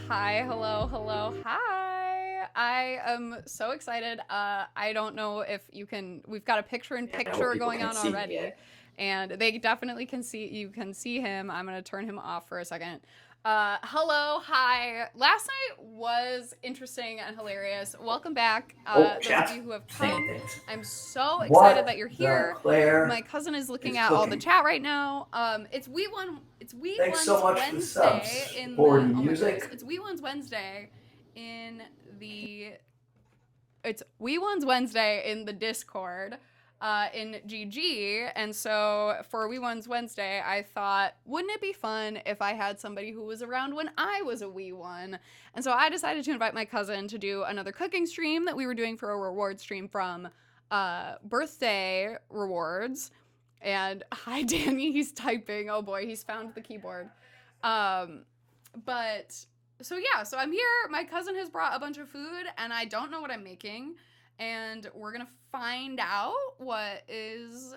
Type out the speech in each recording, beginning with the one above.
Hi, hello, hi. I am so excited. I don't know if we've got a picture in Yeah, I hope picture people going can on see me already, yet. and they definitely you can see him. I'm going to turn him off for a second. Hello, hi. Last night was interesting and hilarious. Welcome back, Oh, those of chat's you who have saying come. things. I'm so excited that What you're the here. My Claire cousin is looking is at all the cooking. chat right now. It's We One. It's We Thanks so One's much for the Wednesday subs. in Forward the. Oh my goodness! music. It's We One's Wednesday in the. It's We One's Wednesday in the Discord, in GG, and so for We One's Wednesday, I thought, wouldn't it be fun if I had somebody who was around when I was a wee one? And so I decided to invite my cousin to do another cooking stream that we were doing for a reward stream from birthday rewards. And hi, Danny, he's typing. Oh boy, he's found the keyboard. Um, but so I'm here. My cousin has brought a bunch of food, and I don't know what I'm making. And we're gonna find out what is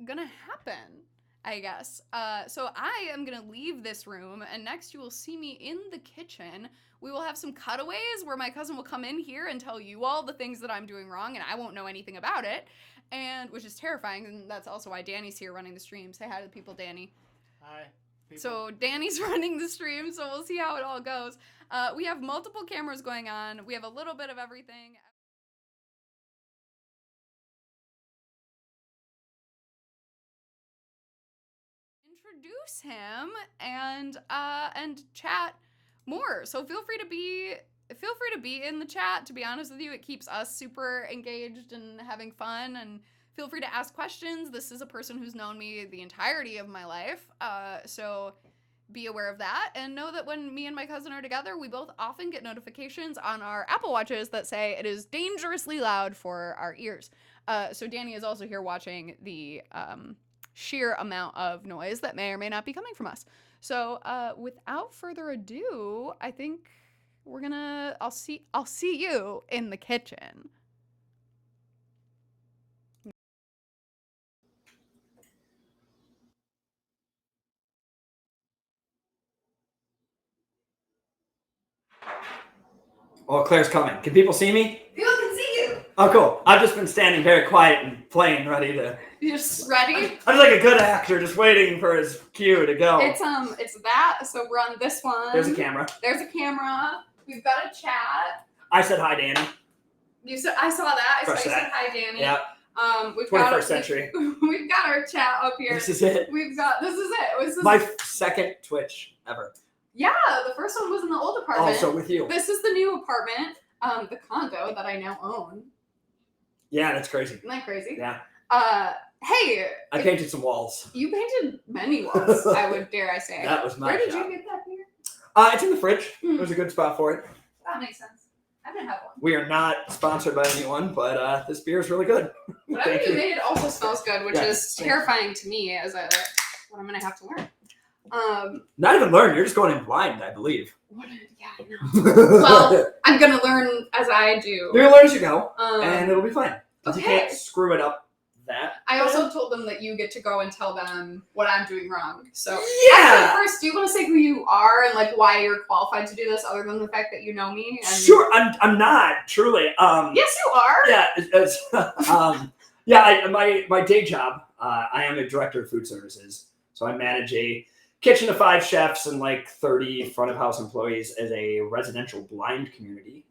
gonna happen, I guess. So I am gonna leave this room, and next you will see me in the kitchen. We will have some cutaways where my cousin will come in here and tell you all the things that I'm doing wrong, and I won't know anything about it, and which is terrifying. And that's also why Danny's here running the stream. Say hi to the people, Danny. Hi. People. So Danny's running the stream, so we'll see how it all goes. We have multiple cameras going on. We have a little bit of everything. Introduce him and chat more. So feel free to be in the chat. To be honest with you, it keeps us super engaged and having fun. And feel free to ask questions. This is a person who's known me the entirety of my life. So be aware of that and know that when me and my cousin are together, we both often get notifications on our Apple Watches that say it is dangerously loud for our ears. So Danny is also here watching the sheer amount of noise that may or may not be coming from us. So without further ado, I think I'll see you in the kitchen. Oh, Claire's coming. Can people see me? People can see you. Oh, cool. I've just been standing very quiet and playing, ready to. You're just ready? I'm like a good actor, just waiting for his cue to go. It's that. So we're on this one. There's a camera. There's a camera. We've got a chat. I said hi, Danny. I saw that. I saw you said hi, Danny. Yeah. We've 21st century. We've got our chat up here. This is it. This is it. This is my second Twitch ever. Yeah, the first one was in the old apartment. Also with you. This is the new apartment, the condo that I now own. Yeah, that's crazy. Isn't that crazy? Yeah. Hey. I painted some walls. You painted many walls, I would dare I say. That was my Where did job. you get that here? It's in the fridge. It was a good spot for it. That makes sense. I didn't have one. We are not sponsored by anyone, but this beer is really good. Whatever you made also smells good, which Yeah. is terrifying to me as what I'm gonna have to learn. Not even learn. You're just going in blind, I believe. Yeah, I know. Well, I'm gonna learn as I do. You're gonna learn as you go, and it'll be fine. Okay. You can't screw it up that. I also told them that you get to go and tell them what I'm doing wrong. So yeah. First, do you want to say who you are and like why you're qualified to do this, other than the fact that you know me? And... Sure, I'm not truly. Yes, you are. Yeah. Yeah. My day job. I am a director of food services, so I manage a kitchen of 5 chefs and like 30 front of house employees as a residential blind community.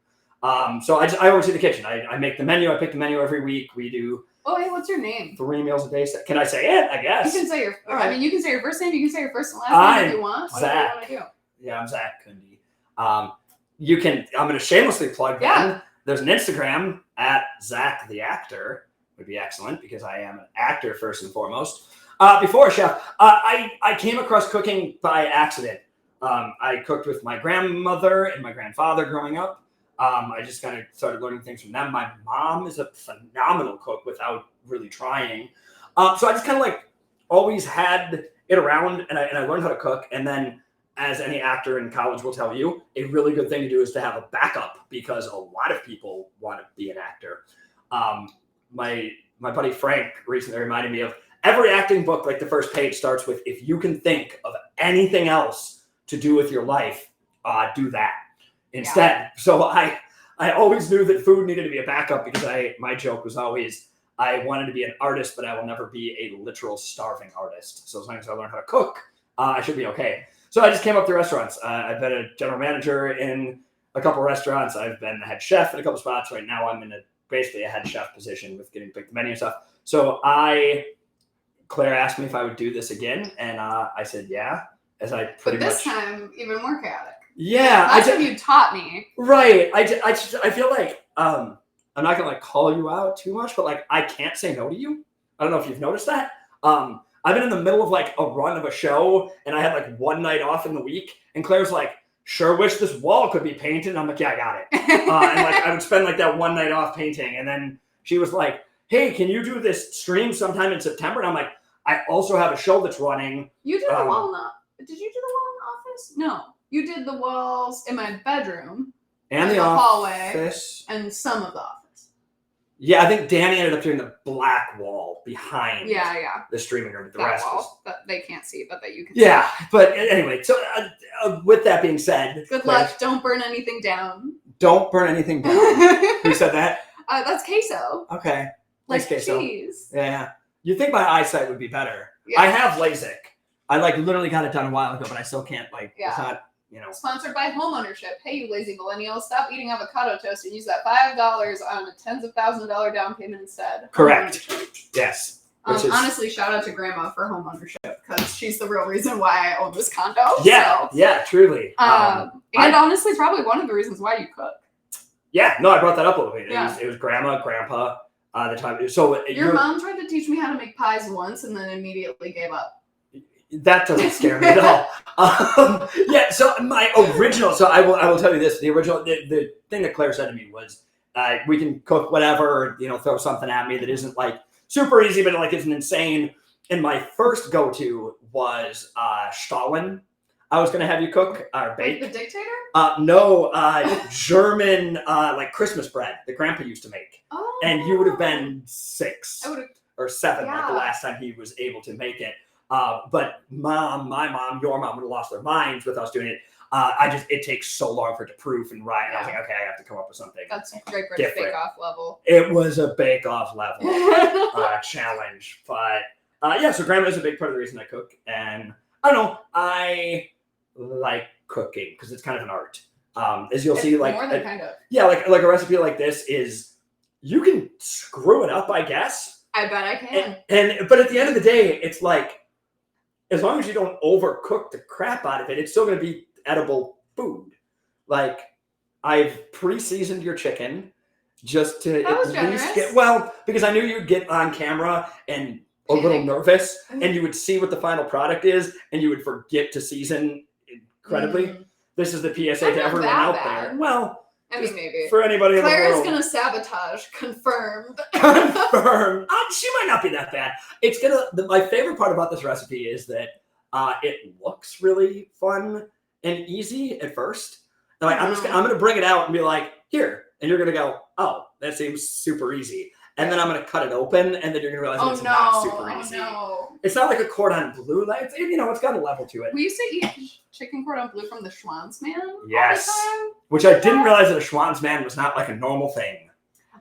So I oversee the kitchen. I make the menu. I pick the menu every week. We do. Oh, hey, what's your name? 3 meals a day. Can I say it? I guess. You can say your. Right. I mean, you can say your first name. You can say your first and last name if you want. Zach. What do you want to do? Yeah, I'm Zach Kundi. You can. I'm going to shamelessly plug them. There's an Instagram at Zach the Actor. Would be excellent because I am an actor first and foremost. Before a chef, I came across cooking by accident. I cooked with my grandmother and my grandfather growing up. I just kind of started learning things from them. My mom is a phenomenal cook without really trying. So I just kind of like always had it around and I learned how to cook. And then as any actor in college will tell you, a really good thing to do is to have a backup because a lot of people want to be an actor. My buddy Frank recently reminded me of every acting book, like the first page starts with, if you can think of anything else to do with your life, do that. instead. So I always knew that food needed to be a backup because my joke was always I wanted to be an artist, but I will never be a literal starving artist. So as long as I learn how to cook, I should be okay. So I just came up through restaurants. I've been a general manager in a couple restaurants. I've been the head chef in a couple spots. Right now I'm in basically a head chef position with getting to pick the menu and stuff. So Claire asked me if I would do this again, and I said yeah. As I pretty But this much time, even more chaotic. yeah. That's what you taught me. Right. I feel like I'm not gonna like call you out too much, but like I can't say no to you. I don't know if you've noticed that. I've been in the middle of like a run of a show, and I had like one night off in the week, and Claire's like, "Sure wish this wall could be painted." And I'm like, "Yeah, I got it." And like I would spend like that one night off painting, and then she was like, "Hey, can you do this stream sometime in September?" And I'm like, "I also have a show that's running." You did the wall did you do the wall in the office? No. You did the walls in my bedroom. And the hallway. Office. And some of the office. Yeah, I think Danny ended up doing the black wall behind Yeah. the streaming room. The That rest was wall that they can't see, but that you can yeah, but anyway, so with that being said, see. Good luck. Don't burn anything down. Don't burn anything down. Who said that? That's queso. Okay. Like Nice queso. cheese. Yeah. You think my eyesight would be better. Yeah. I have LASIK. I like literally got it done a while ago, but I still can't it's not, Sponsored by Homeownership. Hey, you lazy millennials, stop eating avocado toast and use that $5 on a tens of thousands of dollar down payment instead. Correct. Yes. Honestly, shout out to Grandma for homeownership because she's the real reason why I own this condo. Yeah. So. Yeah. Truly. Honestly, probably one of the reasons why you cook. Yeah. No, I brought that up a little bit. Yeah. It was grandma, grandpa. The time. So your mom tried to teach me how to make pies once and then immediately gave up. That doesn't scare me at all. Yeah, so my original, so I will tell you this, the original, the thing that Claire said to me was, we can cook whatever, throw something at me that isn't like super easy, but like isn't insane. And my first go-to was Stalin. I was going to have you cook or bake. Like the dictator? No, German like Christmas bread that Grandpa used to make. Oh. And you would have been 6 or 7 like Yeah. the last time he was able to make it. But my mom, your mom would have lost their minds with us doing it. It takes so long for it to proof and write. And I was like, okay, I have to come up with something. That's Great British Bake Off level. It was a Bake Off level challenge. But so grandma is a big part of the reason I cook. And I don't know, I like cooking because it's kind of an art. As you'll see, like more than kind of. Yeah, like a recipe like this is you can screw it up, I guess. I bet I can. But at the end of the day, it's like as long as you don't overcook the crap out of it, it's still going to be edible food. Like I've pre-seasoned your chicken just to That was at least generous. because I knew you'd get on camera and a little nervous, and you would see what the final product is, and you would forget to season incredibly. This is the PSA to everyone out there. Well, I mean, maybe. For anybody Claire in is the world. going to sabotage. Confirmed. Confirmed. She might not be that bad. It's my favorite part about this recipe is that it looks really fun and easy at first. And like I'm gonna bring it out and be like, here, and you're gonna go, oh, that seems super easy. And then I'm gonna cut it open, and then you're gonna realize it's not super easy. No. It's not like a cordon bleu. Like it's got a level to it. We used to eat chicken cordon bleu from the Schwanzman. Yes. All the time. Which I didn't realize that a Schwanzman was not like a normal thing.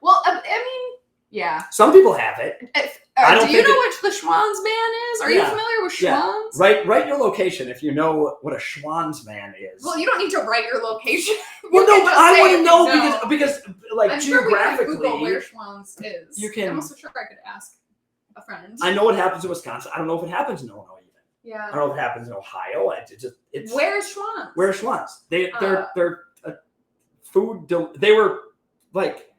Well, I mean, yeah. Some people have it. Do you know which the Schwanzman is? Are you familiar with Schwanz? Yeah. Write your location if you know what a Schwanzman is. Well, you don't need to write your location. Well, no, but I want to know because like I'm geographically, sure we can Google where Schwanz is. You can. I'm also sure I could ask a friend. I know what happens in Wisconsin. I don't know if it happens in Illinois even. Yeah. I don't know if it happens in Ohio. It's Where's Schwanz? Where's Schwanz? They're food. They were like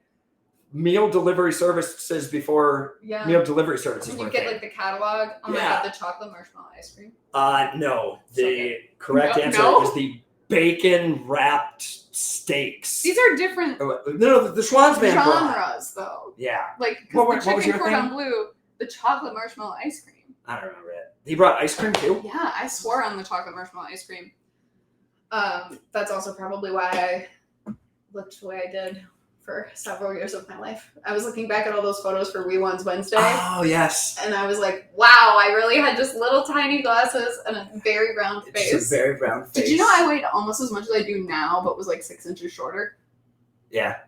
meal delivery services before meal delivery services. And you get like the catalog. Oh my god, the chocolate marshmallow ice cream. No. The correct answer is the bacon wrapped steaks. These are different. No, the Schwanzman genres though. Yeah. Like what the was chicken your cordon thing? bleu, the chocolate marshmallow ice cream. I don't remember it. He brought ice cream too? Yeah, I swore on the chocolate marshmallow ice cream. That's also probably why I looked the way I did for several years of my life. I was looking back at all those photos for We Ones Wednesday. Oh, yes. And I was like, wow, I really had just little tiny glasses and a very round face. Just a very brown face. Did you know I weighed almost as much as I do now, but was like 6 inches shorter? Yeah.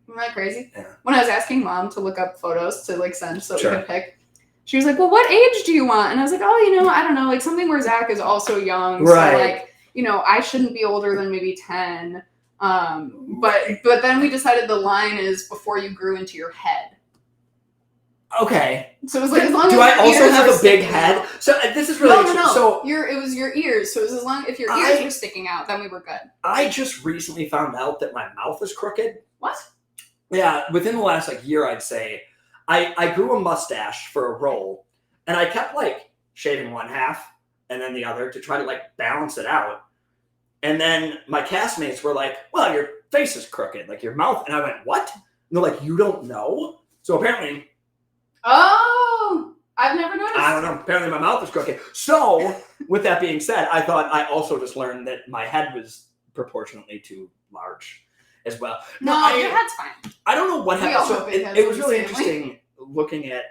Isn't that crazy? Yeah. When I was asking Mom to look up photos to like send so Sure. we could pick, she was like, well, what age do you want? And I was like, oh, I don't know, like something where Zach is also young. Right. So like, I shouldn't be older than maybe 10. But then we decided the line is before you grew into your head. Okay. So it was like as long as do I your also ears have were a big sticking head? out. So this is really No. So it was your ears. So it was as long if your ears were sticking out, then we were good. I just recently found out that my mouth is crooked. What? Yeah, within the last year, I'd say I grew a mustache for a role, and I kept shaving one half and then the other to try to balance it out. And then my castmates were like, "Well, your face is crooked, like your mouth." And I went, "What?" And they're like, "You don't know?" So apparently, oh, I've never noticed. I don't know. Apparently, my mouth is crooked. So, with that being said, I thought I also just learned that my head was proportionately too large as well. No, your head's fine. I don't know what We happened. all So have big heads it was in this really family. interesting looking at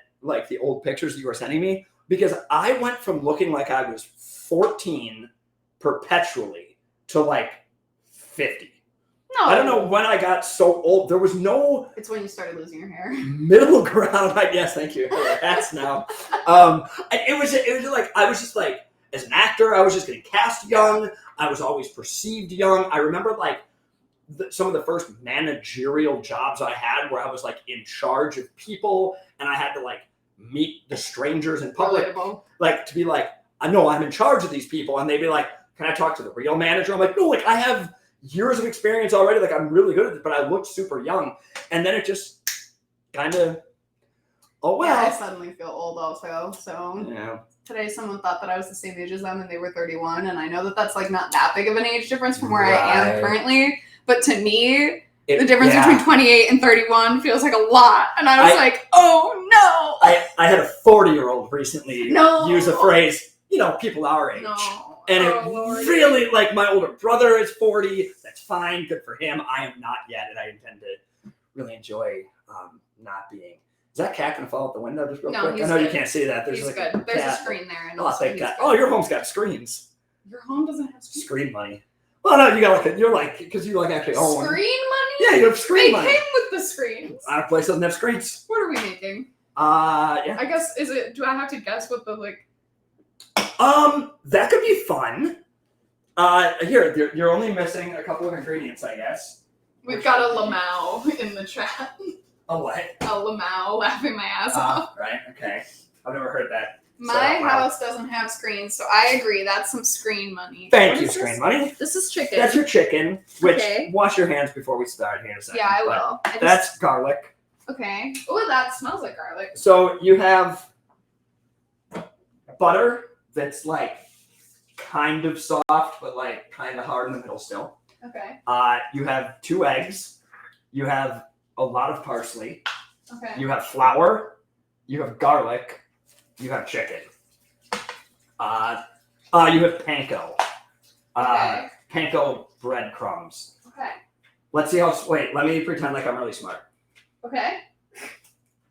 the old pictures that you were sending me, because I went from looking like I was 14 perpetually to 50. No. I don't know when I got so old. There was no It's when you started losing your hair. middle ground. Yes, thank you. That's now. It was like I was just as an actor, I was just getting cast young. I was always perceived young. I remember some of the first managerial jobs I had where I was in charge of people, and I had to meet the strangers in public, Relatable. to be I know I'm in charge of these people, and they'd be like, "Can I talk to the real manager?" I'm like, "No, I have years of experience already. I'm really good at it," but I looked super young, and then it just kind of, oh well. Yeah, I suddenly feel old also. So Yeah. today someone thought that I was the same age as them and they were 31, and I know that that's not that big of an age difference from where I am Right. currently. But to me, It- the difference yeah. between 28 and 31 feels like a lot. And I was like, oh no. I had a 40-year-old recently No. use the phrase, people our age. No. And Oh, it Lord. really, my older brother is 40. That's fine. Good for him. I am not yet, and I intend to really enjoy not being. Is that cat going to fall out the window just real No, quick? he's I know you good. can't see that. There's He's a good. There's cat. a screen there. And Oh, also thank he's God. good. Oh, your home's got screens. Your home doesn't have screen. Screen money. Well, no, you got because you actually own one. Screen money? Yeah, you have screen They money. came with the screens. Our place doesn't have screens. What are we making? Yeah. I guess, do I have to guess what the, That could be fun. Here, you're only missing a couple of ingredients, I guess. we've got a Lamau in the chat. A what? A Lamau laughing my ass off. Right, okay. I've never heard that. My wow. house doesn't have screens, so I agree. That's some screen money. Thank What you, is screen this? money. This is chicken. That's your chicken, which, Okay. wash your hands before we start here in a second. Yeah, I but will. That's garlic. Okay. Oh, that smells like garlic. So you have butter that's kind of soft, but kind of hard in the middle still. Okay. You have 2 eggs. You have a lot of parsley. Okay. You have flour. You have garlic. You have chicken. You have panko. Okay. Panko breadcrumbs. Okay. Let's see how. Wait, let me pretend like I'm really smart. Okay.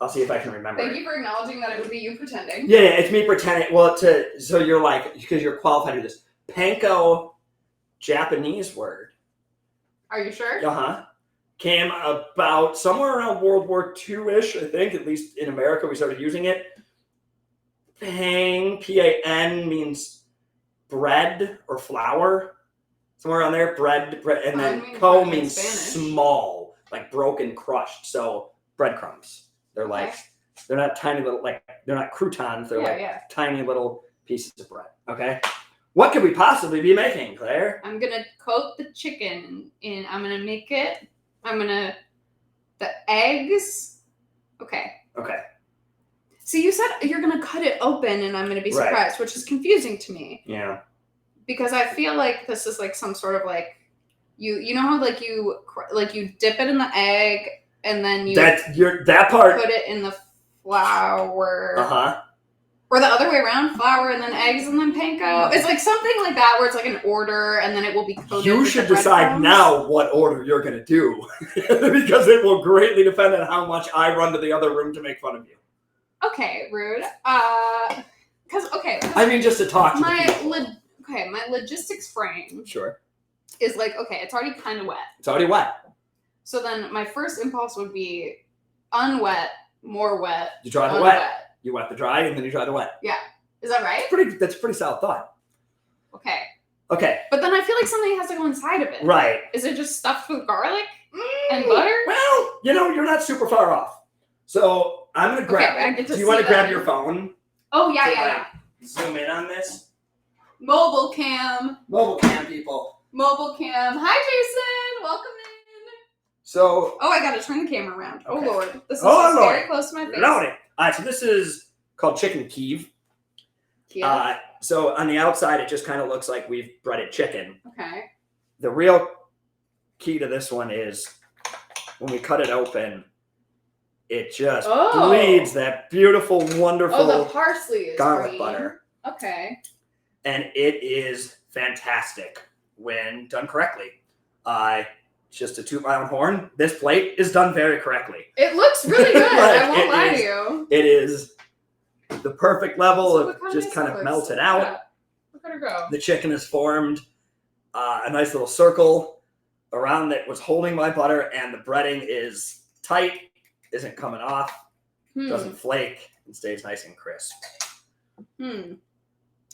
I'll see if I can remember. Thank it. you for acknowledging that it would be you pretending. Yeah, it's me pretending. Well, so you're because you're qualified to do this. Panko, Japanese word. Are you sure? Came about somewhere around World War II-ish, I think. At least in America, we started using it. Pan, P-A-N, means bread or flour. Somewhere around there, bread, and then ko bread in means Spanish. small, broken, crushed. So breadcrumbs. They're they're not tiny little, they're not croutons. They're tiny little pieces of bread. Okay. What could we possibly be making, Claire? I'm gonna coat the chicken in. I'm gonna make it. The eggs. Okay. Okay. So you said you're gonna cut it open, and I'm gonna be Right. surprised, which is confusing to me Yeah. because I feel like this is some sort of you know how you dip it in the egg and then you That part. put it in the flour. Uh-huh. Or the other way around, flour and then eggs and then panko. It's like something like that where it's like an order and then it will be coated You with should the decide breadcrumbs. now what order you're going to do because it will greatly depend on how much I run to the other room to make fun of you. Okay, rude. Okay. I mean, just to talk to the My people. my logistics frame Sure. is like, okay, it's already kind of wet. It's already wet. So then my first impulse would be unwet, more wet, You try the unwet. wet. You wet the dry, and then you try the wet. Is that right? That's a pretty solid thought. Okay. Okay. But then I feel like something has to go inside of it. Right. Is it just stuffed with garlic and butter? Well, you're not super far off. So I'm going to grab I it. get to Do you want see to grab that. your phone? Oh, So, yeah. Zoom in on this. Mobile cam. Mobile cam, people. Mobile cam. Hi, Jason. Welcome in. So, Oh, I got to turn the camera around. Okay. Oh, Lord. This is Oh, just Lord. very close to my face. load it. All right, so this is called chicken Kiev. Yeah. So on the outside, it just kind of looks like we've breaded chicken. Okay. The real key to this one is when we cut it open, it just Oh. bleeds that beautiful, wonderful Oh, the parsley is garlic green. butter. Okay. And it is fantastic when done correctly. Just to toot my own horn, this plate is done very correctly. It looks really good. Like, I won't it lie is- to you. It is the perfect level So of what just is kind this? of melted out. Yeah. Look at her go. The chicken is formed a nice little circle around that was holding my butter, and the breading is tight, isn't coming off, doesn't flake, and stays nice and crisp.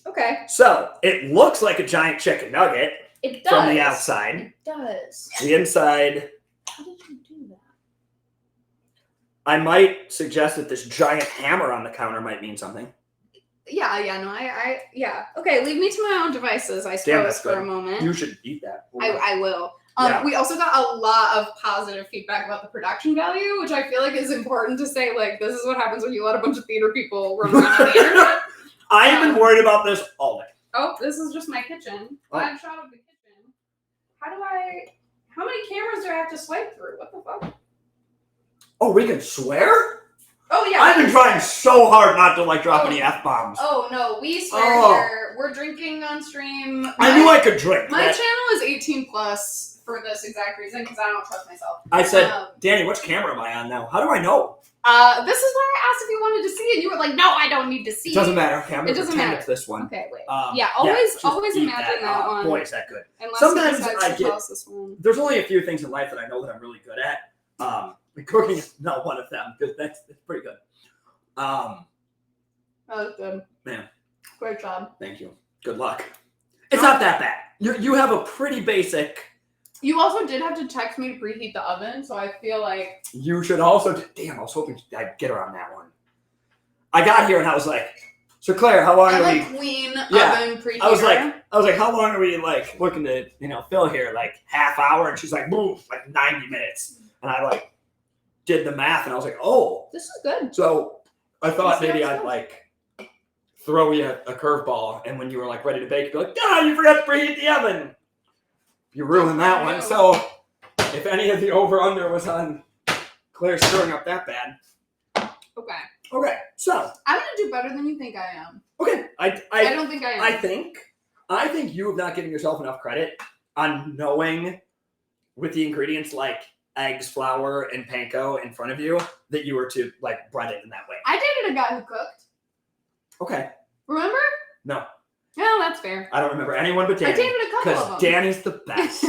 Okay. So it looks like a giant chicken nugget It does. from the outside. It does. The inside, How did you do that? I might suggest that this giant hammer on the counter might mean something. Yeah. Okay, leave me to my own devices, I suppose, that's for good. a moment. You should eat that. I will. Yeah. We also got a lot of positive feedback about the production value, which I feel like is important to say. Like, this is what happens when you let a bunch of theater people run around on the internet. I have been worried about this all day. Oh, this is just my kitchen. Oh. Live shot of the kitchen. How many cameras do I have to swipe through? What the fuck? Oh, we can swear? Oh, yeah. I've been trying so hard not to drop Oh. any F-bombs. Oh, no, we swear Oh. here. We're drinking on stream. I knew I could drink. My but channel is 18 plus for this exact reason, because I don't trust myself. I said, Um, Danny, which camera am I on now? How do I know? This is why I asked if you wanted to see, and you were like, "No, I don't need to see." It doesn't matter. Okay, I'm It going to doesn't pretend matter. it's this one. Okay, wait. Yeah, always just eat imagine that one. Boy, is that good. Unless Sometimes he decides I to get- tell us this one. There's only a few things in life that I know that I'm really good at. Cooking is not one of them, because that's pretty good. That was good. Man. Great job. Thank you. Good luck. It's not that bad. You have a pretty basic. You also did have to text me to preheat the oven, so I feel like You should also. Damn, I was hoping I'd get her on that one. I got here and I was like, "So Claire, how long I'm are we?" a queen Yeah. oven preheater. I was like, "How long are we looking to fill here? Like half hour?" And she's like, "Boom, like 90 minutes." And I did the math and I was like, "Oh." "This is good." So I thought Let's see maybe how it I'd throw you a curveball, and when you were ready to bake, you'd be like, "Ah, you forgot to preheat the oven." You ruined that one. So if any of the over/under was on Claire screwing up that bad. Okay. Okay, so I'm gonna do better than you think I am. okay, I I don't think I am. I think you have not given yourself enough credit on knowing with the ingredients like eggs, flour, and panko in front of you that you were to bread it in that way. I dated a guy who cooked. Okay, Remember? no, No, that's fair. I don't remember anyone but I Danny dated a couple of because them. Danny's the best.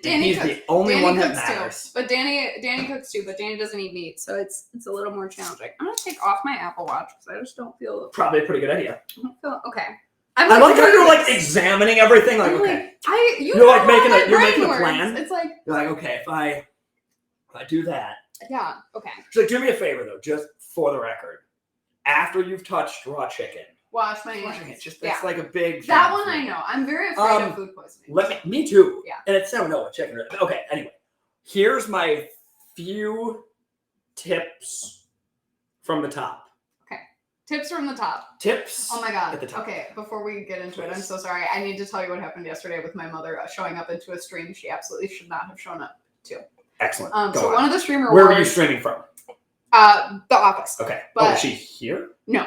Danny He's cooks. the only Danny one that cooks matters. too. But Danny cooks too, but Danny doesn't eat meat, so it's a little more challenging. I'm gonna take off my Apple Watch because I just don't feel Probably a pretty good idea. okay. I like how you're examining everything. I'm Okay, you're You're, know making how a- my you're brain making a works. plan? It's like, you're like, okay, if I do that. yeah, okay. She's like, do me a favor though, just for the record. After you've touched raw chicken, Wash my washing hands. it, just Yeah. that's like a big. That thing one for I me. know. I'm very afraid of food poisoning. Me too. Yeah. And it's no chicken. Okay, anyway, here's my few tips from the top. Tips from the top. Tips. Oh my god. At the top. Okay, before we get into it, I'm Please. so sorry. I need to tell you what happened yesterday with my mother showing up into a stream she absolutely should not have shown up to. Excellent. Go So on. one of the streamer Where were you awards, streaming from? The office. Okay. But- is she here? No.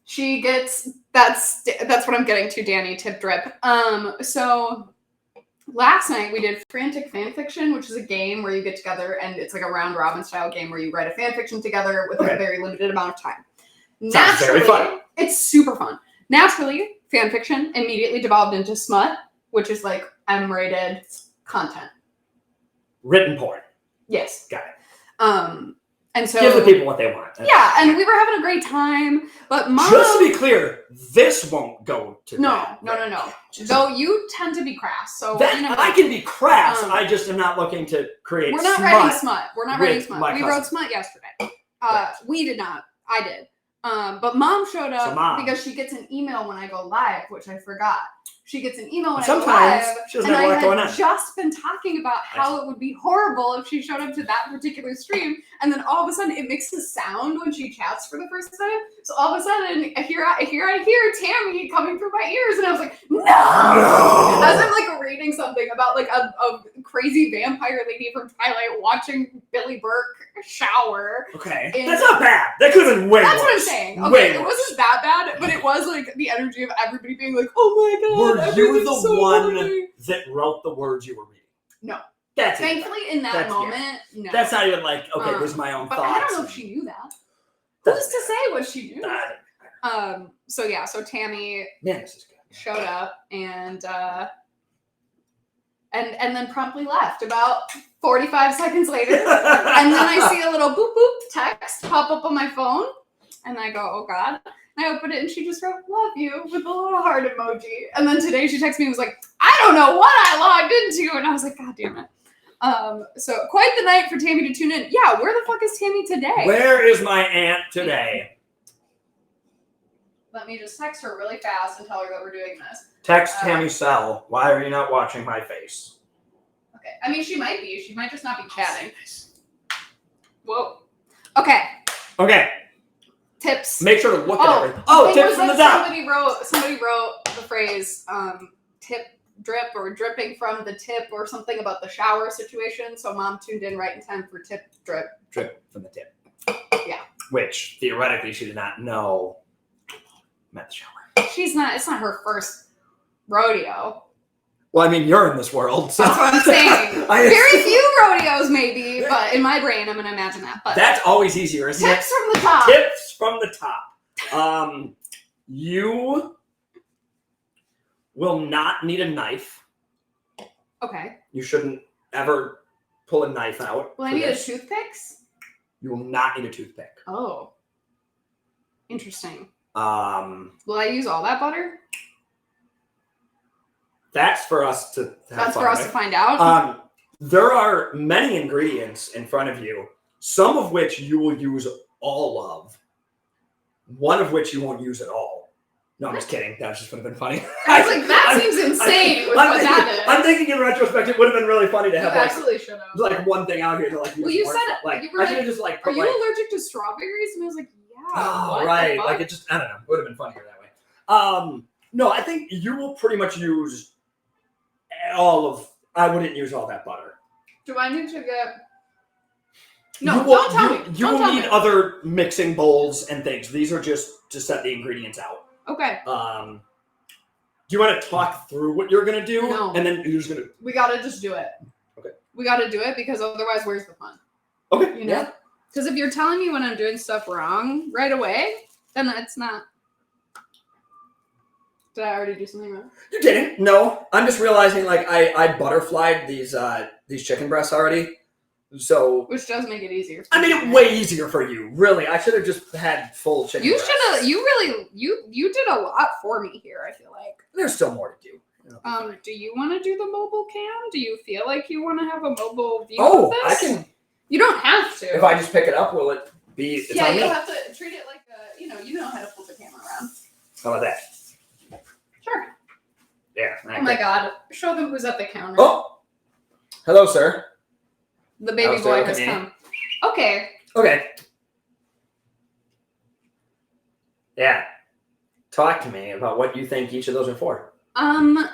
she gets that's what I'm getting to, Danny. Tip drip. So last night we did Frantic Fanfiction, which is a game where you get together and it's like a round robin style game where you write a fanfiction together with a very limited amount of time. Sounds very fun. It's super fun. Naturally, fanfiction immediately devolved into smut, which is like M-rated content. Written porn. Yes. Got it. And so give the people what they want. Yeah, and we were having a great time, but Mom... Just to be clear, this won't go to No. that. Though you tend to be crass, so... I can be crass, I just am not looking to create We're not writing smut. We're not writing smut. We cousin. wrote smut yesterday. We did not. I did. But Mom showed up because she gets an email when I go live, which I forgot. She gets an email when I go live, and I had just been talking about how it would be horrible if she showed up to that particular stream, and then all of a sudden it makes a sound when she chats for the first time. So all of a sudden, I hear Tammy coming through my ears, and I was like, no! As I'm like reading something about like a crazy vampire lady from Twilight watching Billy Burke shower. Okay, that's not bad. That could have been way worse. That's what I'm saying. Okay, it wasn't that bad, but it was like the energy of everybody being like, oh my god. Were you the one that wrote the words you were reading? No. That's thankfully in that moment, no. That's not even like, okay, it was my own thoughts. But I don't know if she knew that. Who's to say what she knew? So Tammy showed up and then promptly left about 45 seconds later. And then I see a little boop boop text pop up on my phone. And I go, oh God. And I opened it and she just wrote, love you, with a little heart emoji. And then today she texted me and was like, I don't know what I logged into. And I was like, God damn it. So quite the night for Tammy to tune in. Yeah, where the fuck is Tammy today? Where is my aunt today? Let me just text her really fast and tell her that we're doing this. Text Tammy Cell. Why are you not watching my face? Okay. I mean, she might be. She might just not be chatting. Whoa. Okay. Tips. Make sure to look at everything. Oh, tips from the top. Somebody wrote the phrase tip drip or dripping from the tip or something about the shower situation. So Mom tuned in right in time for tip drip. Drip from the tip. Yeah. Which theoretically she did not know meant the shower. It's not her first rodeo. Well, I mean, you're in this world. So. That's what I'm saying. Very few rodeos, maybe, but in my brain, I'm going to imagine that. But that's always easier, isn't it? Tips from the top. Tips from the top. You will not need a knife. Okay. You shouldn't ever pull a knife out. Will I need a toothpicks? You will not need a toothpick. Oh. Interesting. Will I use all that butter? That's for us to have fun with. To find out. There are many ingredients in front of you, some of which you will use all of, one of which you won't use at all. No, I'm just kidding. That just would have been funny. I was like, that seems insane with what's happening. I'm thinking in retrospect, it would have been really funny to have absolutely should have. Like one thing out here to like. Well, you said like you were I should have just like. Are you allergic to strawberries? And I was like, yeah. Oh, right. Like it just, I don't know. It would have been funnier that way. No, I think you will pretty much use all of. I wouldn't use all that butter. Do I need to get? No, don't tell me. You will need other mixing bowls and things. These are just to set the ingredients out. Okay. Do you want to talk through what you're gonna do? No. And then you're just gonna. We gotta just do it. Okay. We gotta do it because otherwise, where's the fun? Okay. You know. Because if you're telling me when I'm doing stuff wrong right away, then it's not. Did I already do something wrong? You didn't. No, I'm just realizing like I butterflied these chicken breasts already. So, which does make it easier. I made it way easier for you. Really, I should have just had full chicken. You should have. You did a lot for me here. I feel like there's still more to do. Do you want to do the mobile cam? Do you feel like you want to have a mobile view? Oh, of this? I can. You don't have to. If I just pick it up, will it be? It's yeah, on you'll me. have to treat it like a. You know how to flip the camera around. How about that? Sure. Yeah. Oh my God! Show them who's at the counter. Oh, hello, sir. The baby boy has come. Okay. Okay. Yeah. Talk to me about what you think each of those are for. I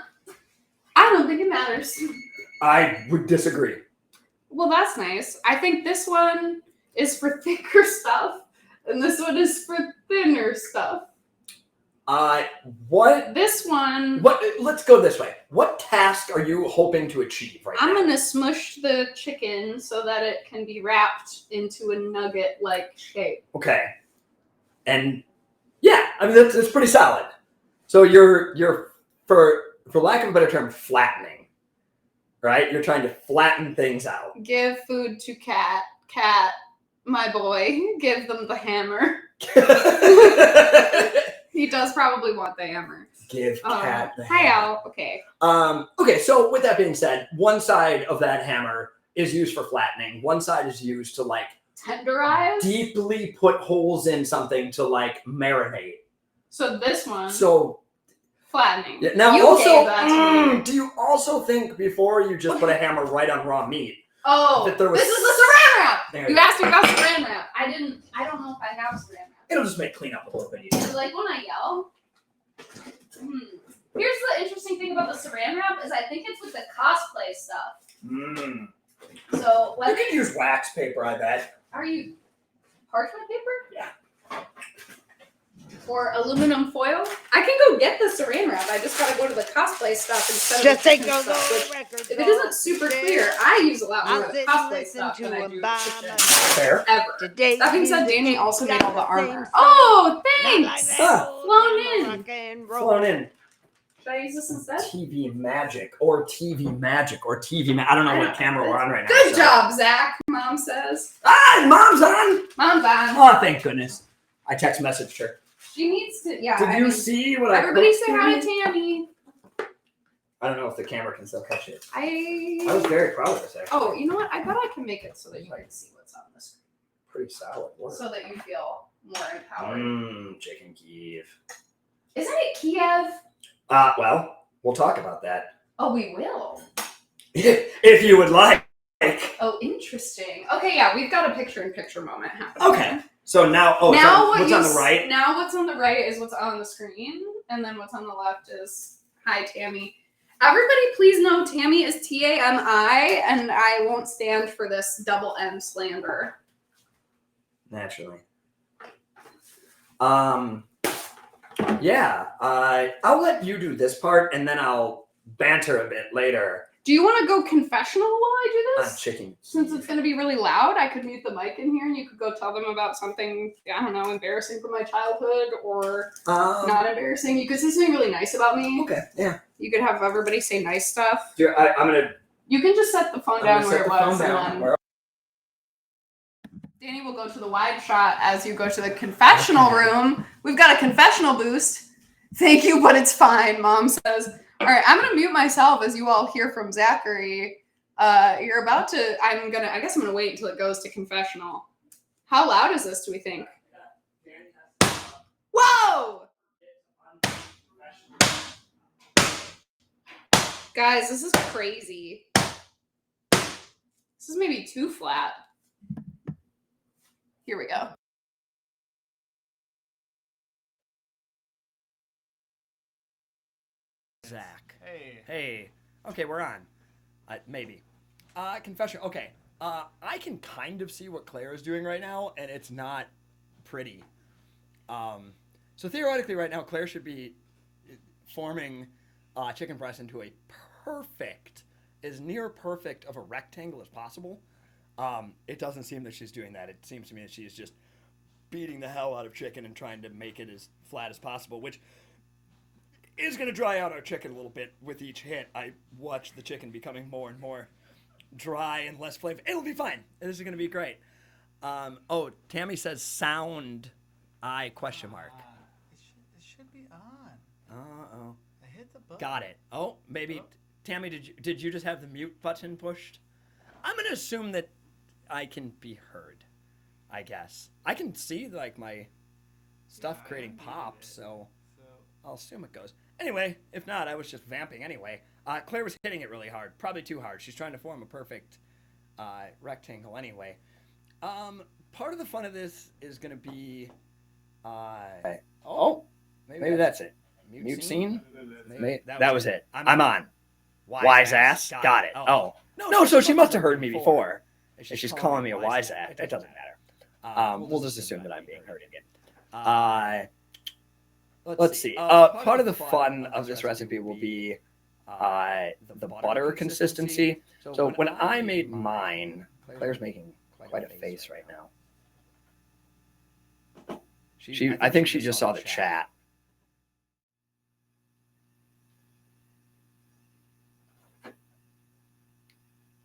don't think it matters. I would disagree. Well, that's nice. I think this one is for thicker stuff, and this one is for thinner stuff. What? This one. What? Let's go this way. What task are you hoping to achieve right now? I'm gonna smush the chicken so that it can be wrapped into a nugget-like shape. Okay. And yeah, I mean that's pretty solid. So you're for lack of a better term, flattening. Right? You're trying to flatten things out. Give food to Cat. Cat, my boy, give them the hammer. He does probably want the hammer. Give Cat the Hi, hammer. Al. Okay. Okay, so with that being said, one side of that hammer is used for flattening. One side is used to like Tenderize? deeply put holes in something to like marinate. So this one. So flattening. yeah, now You also, gave that to me. do you also think before you just put a hammer right on raw meat? Oh, that there was- this is the saran wrap. There You you asked me about saran wrap. I don't know if I have saran wrap. It'll just make cleanup a little bit easier. So, like when I yell. Here's the interesting thing about the saran wrap is I think it's with the cosplay stuff. Mm. So You could use wax paper, I bet. are you parchment paper? Yeah. Or aluminum foil? I can go get the saran wrap. I just gotta go to the cosplay stuff instead Just of the take kitchen those stuff, old which, records. if it isn't super clear, I use a lot more I'll of the sit and cosplay listen stuff to than I them do by kitchen my Fair. ever. Today That being said, music Danny also made all the got the armor. same Oh, Not like thanks! that old Flown in. rock and roll. Flown in. Should I use this instead? TV Magic or TV Magic or TV I don't know what camera we're on right now. Good so- job, Zach, Mom says. Ah, Mom's on! Mom's on. Oh, thank goodness. I text messaged her. She needs to, yeah. Did I you mean, see what I everybody cooked say for hi you? to Tammy. I don't know if the camera can still catch it. I I was very proud of this, actually. Oh, you know what? I bet I can make it so that you can see what's on the screen. Pretty solid work. So that you feel more empowered. Chicken Kiev. Isn't it Kiev? Well, we'll talk about that. Oh, we will. If you would like. Oh, interesting. Okay, yeah, we've got a picture-in-picture moment happening. Okay. So now, Now what's on the right? Now what's on the right is what's on the screen, and then what's on the left is hi Tammy. Everybody, please know Tammy is Tami, and I won't stand for this double M slander. Naturally. Yeah. I'll let you do this part, and then I'll banter a bit later Do you want to go confessional while I do on this? chicken. Since it's going to be really loud, I could mute the mic in here and you could go tell them about something, I don't know, embarrassing from my childhood or not embarrassing. You could say something really nice about me. Okay. Yeah. You could have everybody say nice stuff. I'm gonna. You can just set the phone I'm down gonna where set it the was. phone down. And then Danny will go to the wide shot as you go to the confessional room. We've got a confessional boost. Thank you, but it's fine, Mom says. All right, I'm gonna mute myself as you all hear from Zachary. You're about to. I guess I'm gonna wait until it goes to confessional. How loud is this? Do we think? Whoa! Guys, this is crazy. This is maybe too flat. Here we go. Zach. Hey. Hey. Okay, we're on. Maybe. Confession. Okay. I can kind of see what Claire is doing right now, and it's not pretty. So theoretically, right now, Claire should be forming chicken breast into a perfect, as near perfect of a rectangle as possible. It doesn't seem that she's doing that. It seems to me that she's just beating the hell out of chicken and trying to make it as flat as possible, which is going to dry out our chicken a little bit with each hit. I watch the chicken becoming more and more dry and less flavor. It'll be fine. This is going to be great. Tammy says sound eye question mark. It should be on. Uh-oh. I hit the button. Got it. Oh, maybe. Oh. Tammy, did you just have the mute button pushed? I'm going to assume that I can be heard, I guess. I can see, like, my stuff I creating unmuted pops, it, so So I'll assume it goes. Anyway, if not, I was just vamping anyway. Claire was hitting it really hard. Probably too hard. She's trying to form a perfect rectangle anyway. Part of the fun of this is going to be... maybe that's it. Mute scene? That was it. I'm on. Wise ass? Got it. Oh. No, so she must have heard me before. If she's calling me a wise ass, that doesn't matter. We'll just assume that I'm being heard again. Let's see. Part of the fun of this recipe will be the butter consistency. So when I made mine, Claire's making quite a face right now. I think she just saw the chat.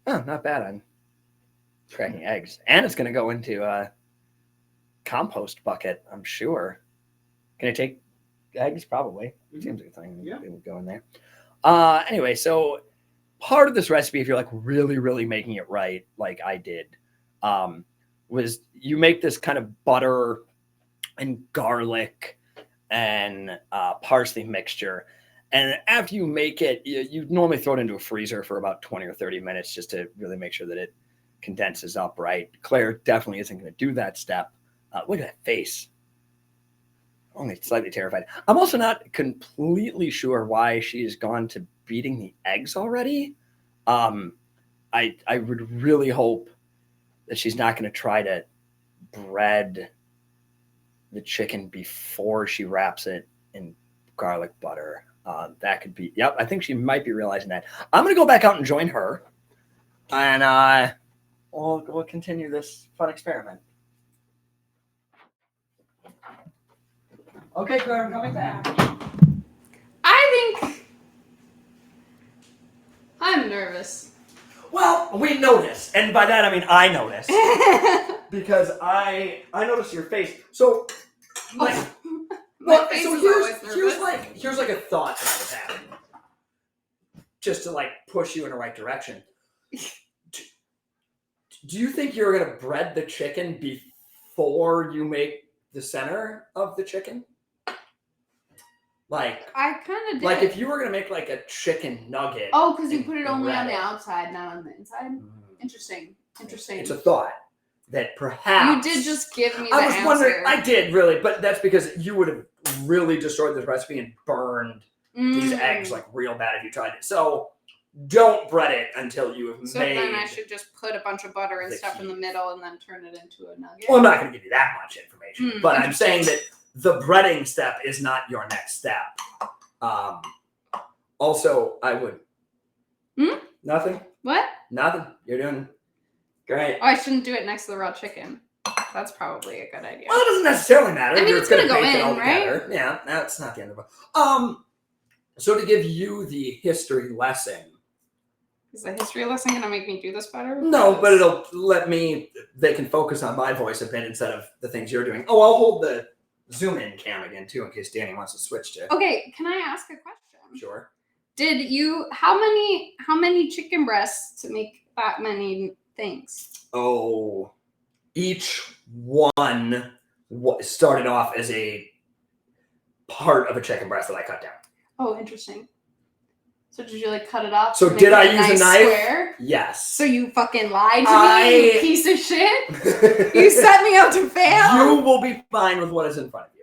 Oh, not bad on cracking eggs. And it's going to go into a compost bucket, I'm sure. Can I take eggs? Probably. Seems like a thing. Yeah. It would go in there. Anyway, so part of this recipe, if you're like really, really making it right, like I did, was you make this kind of butter and garlic and parsley mixture. And after you make it, you normally throw it into a freezer for about 20 or 30 minutes just to really make sure that it condenses up right. Claire definitely isn't going to do that step. Look at that face. Only slightly terrified. I'm also not completely sure why she has gone to beating the eggs already. I would really hope that she's not going to try to bread the chicken before she wraps it in garlic butter. That could be, yep, I think she might be realizing that. I'm going to go back out and join her, and we'll continue this fun experiment. Okay, Claire, I'm coming back. I think I'm nervous. Well, we notice, and by that I mean I notice, because I noticed your face. So, like, My face is always here's like a thought that I was having, just to like push you in the right direction. Do you think you're gonna bread the chicken before you make the center of the chicken? Like, I kind of did. like if you were gonna make like a chicken nugget. Oh, because you and put it only on bread the it. outside, not on the inside. Interesting. It's a thought that perhaps You did just give me the I was answer. wondering. I did really, but that's because you would have really destroyed this recipe and burned these eggs like real bad if you tried it. So don't bread it until you have So made. then I should just put a bunch of butter and the stuff in the key. middle and then turn it into a nugget. Well, I'm not going to give you that much information, but I'm interesting. saying that the breading step is not your next step. Also, I would. Nothing. What? Nothing. You're doing great. Oh, I shouldn't do it next to the raw chicken. That's probably a good idea. Well, it doesn't necessarily matter. I mean, You're it's gonna go bake it in, all right? together. Yeah, that's not the end of it. So to give you the history lesson. Is the history lesson gonna make me do this better? No, but it'll let me. They can focus on my voice a bit instead of the things you're doing. Oh, I'll hold the zoom in cam again too, in case Danny wants to switch to. Okay, can I ask a question? Sure. Did you how many chicken breasts to make that many things? Oh, each one started off as a part of a chicken breast that I cut down. Oh, interesting. So did you like cut it up? So to make did it I a use a nice knife? Square? Yes. So you fucking lied to me, you piece of shit. You you set me up to fail. will be fine with what is in front of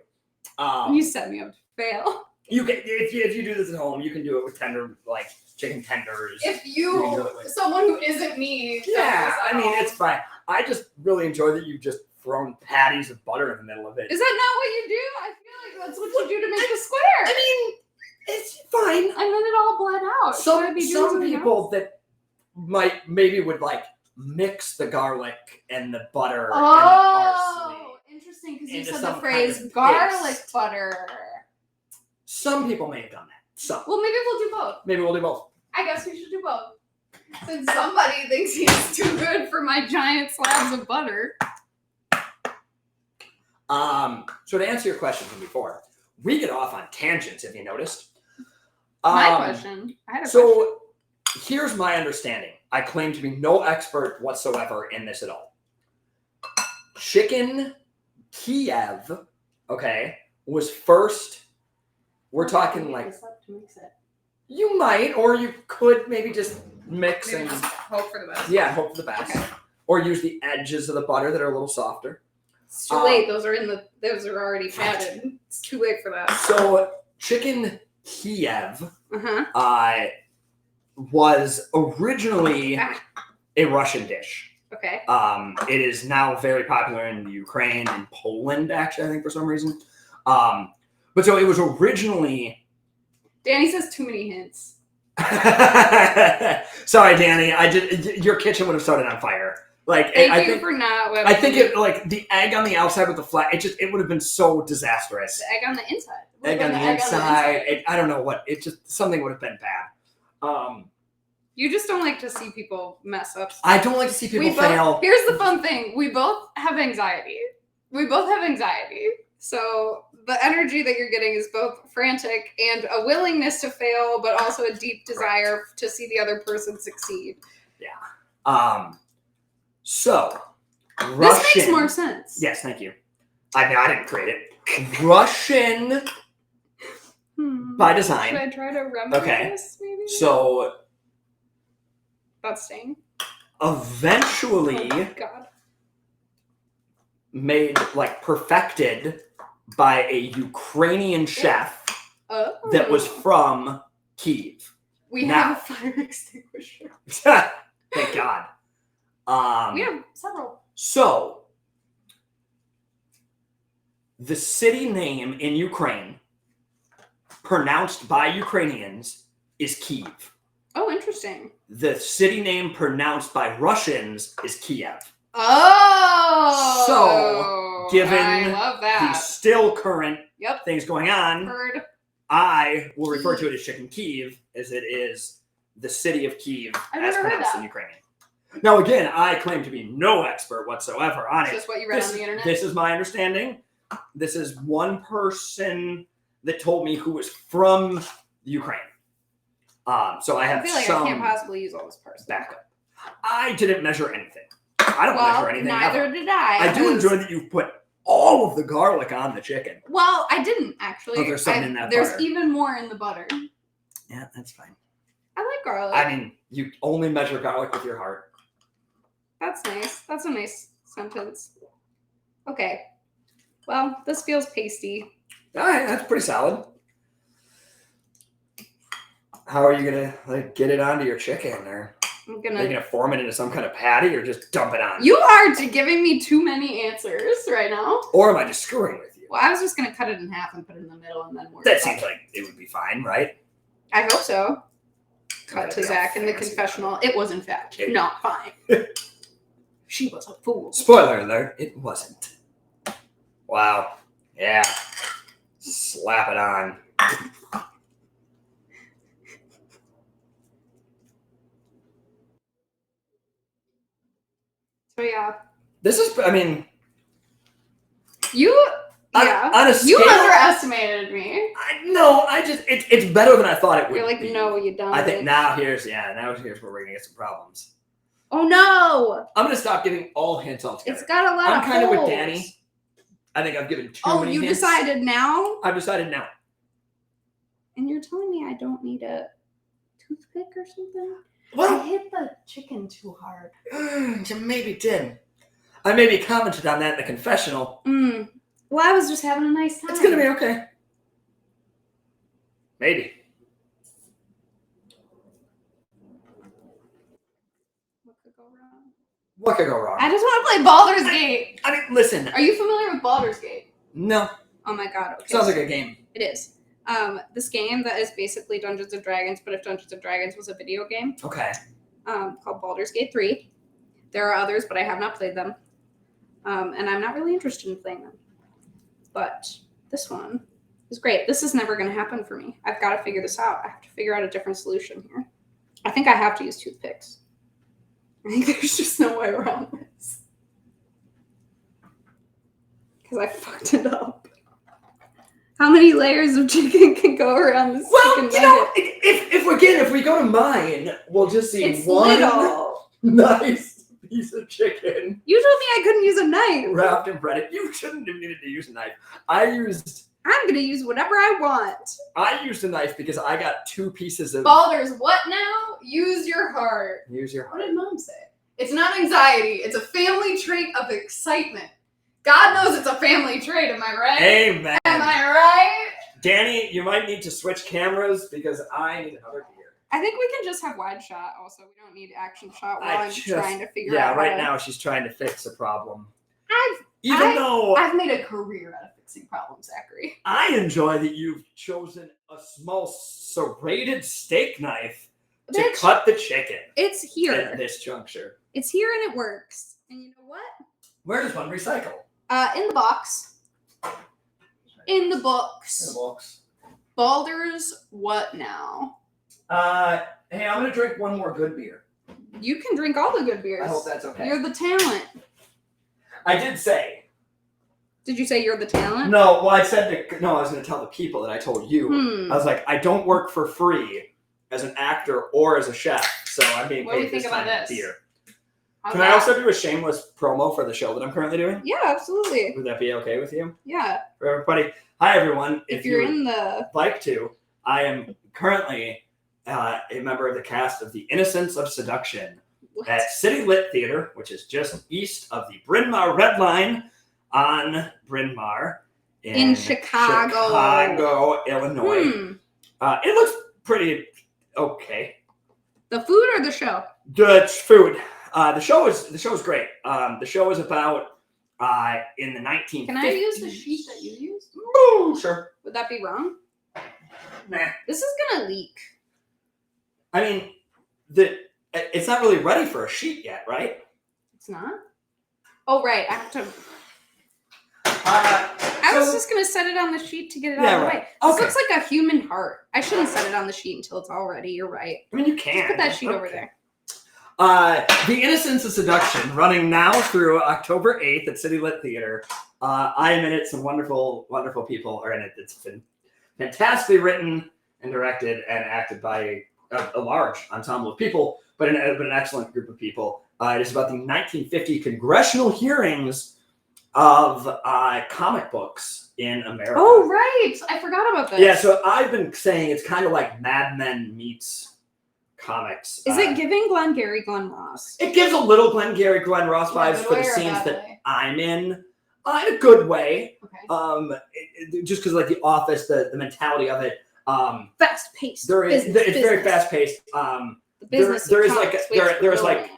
you. You set me up to fail. You can if you do this at home, you can do it with like chicken tenders. If You can do it with- someone who isn't me, Yeah, I mean it's fine. I just really enjoy that you've just thrown patties of butter in the middle of it. Is that not what you do? I feel like that's what you do to make the square. I mean, it's fine. And then it all bled out. Should I be doing Some something people else? that maybe would like mix the garlic and the butter and the Oh, parsley. interesting, because you into said some the phrase kind of garlic paste. butter. Some people may have done that. Some. Well, maybe we'll do both. Maybe we'll do both. I guess we should do both. Since somebody thinks he's too good for my giant slabs of butter. So to answer your question from before, we get off on tangents. If you noticed. My question. I had a question. So here's my understanding. I claim to be no expert whatsoever in this at all. Chicken Kiev, okay, was first. We're talking like you might, or you could maybe just mix Maybe and just hope for the best. yeah, hope for the best, Okay. or use the edges of the butter that are a little softer. It's too late. Those are already patted. It's too late for that. So chicken Kiev Uh-huh. was originally a Russian dish. Okay. It is now very popular in Ukraine and Poland, actually, I think, for some reason. But But so it was originally. Danny says too many hints. Sorry, Danny. Your kitchen would have started on fire. Like Thank you for not. I think it like the egg on the outside with the flat. It would have been so disastrous. The egg on the inside. Egg on the inside. I don't know what. It just something would have been bad. You just don't like to see people mess up stuff. I don't like to see people fail. Here's the fun thing. We both have anxiety. So the energy that you're getting is both frantic and a willingness to fail, but also a deep desire to see the other person succeed. Yeah. So, Russian. This makes more sense. Yes, thank you. I didn't create it. Russian by design. Should I try to remedy this, maybe? So, That's staying. Eventually Oh, God. made, like, perfected by a Ukrainian chef that was from Kyiv. We Now- have a fire extinguisher. Thank God. We have several. So, the city name in Ukraine, pronounced by Ukrainians, is Kyiv. Oh, interesting. The city name pronounced by Russians is Kiev. Oh! So, given I love The that. still current Yep. things going on, Heard. I will refer to it as Chicken Kyiv, as it is the city of Kyiv I've as never heard pronounced that. in Ukrainian. Now, again, I claim to be no expert whatsoever on it. Just what you read on the internet. This is my understanding. This is one person that told me who was from Ukraine. So I have feel like some I can't possibly use all this person. backup. I didn't measure anything. I don't Well, measure anything. neither ever. did I. I do enjoy that you've put all of the garlic on the chicken. Well, I didn't actually. Oh, there's something in that There's butter. even more in the butter. Yeah, that's fine. I like garlic. I mean, you only measure garlic with your heart. That's nice. That's a nice sentence. Okay. Well, this feels pasty. All right, that's pretty solid. How are you gonna get it onto your chicken, or I'm are you gonna. gonna form it into some kind of patty, or just dump it on? You are giving me too many answers right now. Or am I just screwing with you? Well, I was just gonna cut it in half and put it in the middle, and then work. That it seems up. like it would be fine, right? I hope so. Cut That'd to be all Zach in the fancy. confessional. It was in fact It- not fine. She was a fool. Spoiler alert, it wasn't. Wow. Yeah. Slap it on. So yeah, This is, I mean, you. on- Yeah, on a you scale- underestimated me. it's better than I thought it would You're like, be. no, you don't. I think now here's where we're gonna get some problems. Oh no! I'm gonna stop giving all hints altogether. It's got a lot I'm of kind of with holes. Danny. I think I've given too Oh, many you hints. decided now? I've decided now. And you're telling me I don't need a toothpick or something? I Well, hit the chicken too hard. you maybe did. I maybe commented on that in the confessional. Well, I was just having a nice time. It's gonna be okay. Maybe. What could go wrong? What could go wrong? I just want to play Baldur's Gate. I mean, listen. Are you familiar with Baldur's Gate? No. Oh my god. Okay. Sounds like a game. It is. This game that is basically Dungeons and Dragons, but if Dungeons and Dragons was a video game, Okay. called Baldur's Gate 3. There are others, but I have not played them. And I'm not really interested in playing them. But this one is great. This is never going to happen for me. I've got to figure this out. I have to figure out a different solution here. I think I have to use toothpicks. I think there's just no way around this. Because I fucked it up. How many layers of chicken can go around this Well, chicken you know, nugget? if we go to mine, we'll just see It's one little. nice piece of chicken You told me I couldn't use a knife. wrapped in bread. You shouldn't have needed to use a knife. I'm going to use whatever I want. I used a knife because I got 2 pieces of. Baldur's, what now? Use your heart. Use your What heart. did Mom say? It's not anxiety. It's a family trait of excitement. God knows it's a family trait. Am I right? Amen. Am I right? Danny, you might need to switch cameras because I need another beer. I think we can just have wide shot. Also, we don't need action shot while I'm just- trying to figure Yeah, out. right how to- now she's trying to fix a problem. Even though I've made a career out of fixing problems, Zachary. I enjoy that you've chosen a small serrated steak knife to Bitch, cut the chicken it's at here. this juncture. It's here and it works. And you know what? Where does one recycle? In the box. In the In books. the box. Baldur's what now? Hey, I'm gonna drink one more good beer. You can drink all the good beers. I hope that's okay. You're the talent. I did say. Did you say you're the talent? No, well, I said I was gonna tell the people that I told you. I was like, I don't work for free as an actor or as a chef, so I'm being What do paid you think this about time in this? beer. How's Can I that? also do a shameless promo for the show that I'm currently doing? Yeah, absolutely. Would that be okay with you? Yeah. For everybody. Hi, everyone. If you're in the like to, I am currently a member of the cast of The Innocence of Seduction what? at City Lit Theater, which is just east of the Bryn Mawr Red Line on Bryn Mawr In Chicago. Illinois. It looks pretty okay. The food or the show? Dutch food. The show is great. The show is about in the 1950s. Can I use the sheet that you used? Oh, sure. Would that be wrong? Nah. This is gonna leak. I mean, it's not really ready for a sheet yet, right? It's not? Oh right, I have to I I was just gonna set it on the sheet to get it out of the way. This Okay. looks like a human heart. I shouldn't set it on the sheet until it's all ready. You're right. I mean, you can. Just put that sheet over Okay. there. The Innocence of Seduction, running now through October 8th at City Lit Theater. I am in it. Some wonderful, wonderful people are in it. It's been fantastically written and directed and acted by a large ensemble of people, but an excellent group of people. It is about the 1950 congressional hearings of comic books in America. Oh right, I forgot about this. Yeah, so I've been saying it's kind of like Mad Men meets comics. Is it giving Glengarry Glen Ross? It gives a little Glengarry Glen Ross vibes for the scenes that I'm in a good way. Okay. Just because like The Office, the mentality of it. Fast paced. It's very fast paced. The business. there of is like comics there waits is for like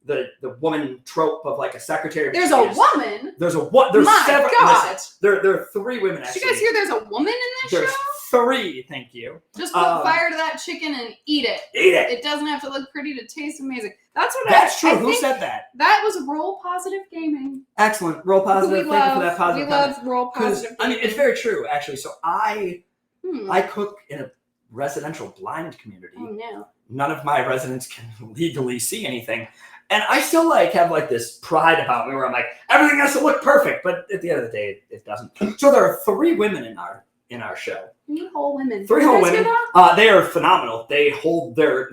no man. the woman trope of like a secretary. There's a woman. There's several. My God. Listen, there are three women. Did Actually, you guys hear? There's a woman in this there's show. 3. Thank you. Just put fire to that chicken and eat it. Eat it. It doesn't have to look pretty to taste amazing. That's what That's true. I Who think said that? that was Roll Positive Gaming. Excellent. Roll positive. We Thank you for love, that positive we comment. love Roll Positive I mean, it's very true, actually. So I Hmm. cook in a residential blind community. Oh no. None of my residents can legally see anything, and I still have this pride about me where I'm like, everything has to look perfect, but at the end of the day, it doesn't. So there are 3 women in our show. 3 whole women. 3 You whole guys hear women. that? They are phenomenal. They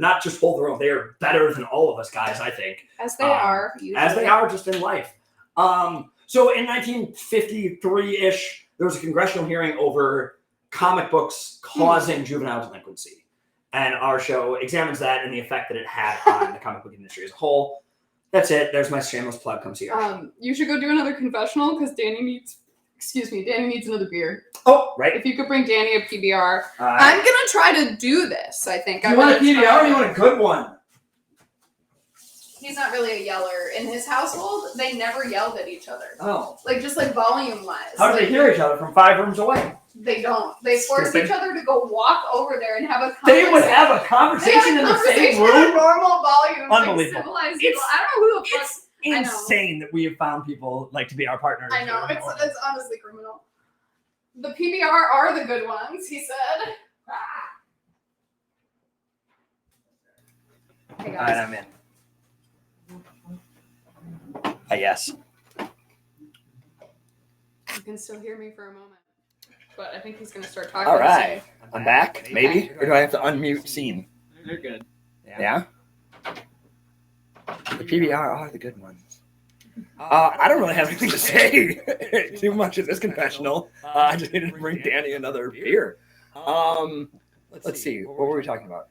not just hold their own. They are better than all of us guys, I think. As they are. Usually. As they are just in life. So in 1953-ish, there was a congressional hearing over comic books causing juvenile delinquency. And our show examines that and the effect that it had on the comic book industry as a whole. That's it. There's my shameless plug. Come see our show. You should go do another confessional because Danny needs another beer. Oh, right. If you could bring Danny a PBR. I'm going to try to do this, I think. Do you want a PBR or you want a good one? He's not really a yeller. In his household, they never yelled at each other. Oh. Just volume-wise. How do they hear each other from 5 rooms away? They don't. They force Stupid. each other to go walk over there and have a conversation. They would have a conversation in the same room? At normal volume. Unbelievable. Civilized people. I don't know who the fuck. It's I know. insane that we have found people to be our partners. I know. It's honestly criminal. The PBR are the good ones, he said. Hey All right, guys. I'm in. Yes. You can still hear me for a moment. But I think he's going to start talking. All right. soon. I'm back, maybe? Or do I have to unmute scene? You're good. Yeah? The PBR are the good ones. I don't really have anything to say too much at this confessional. I just needed to bring Danny another beer. Let's see. What were we talking about?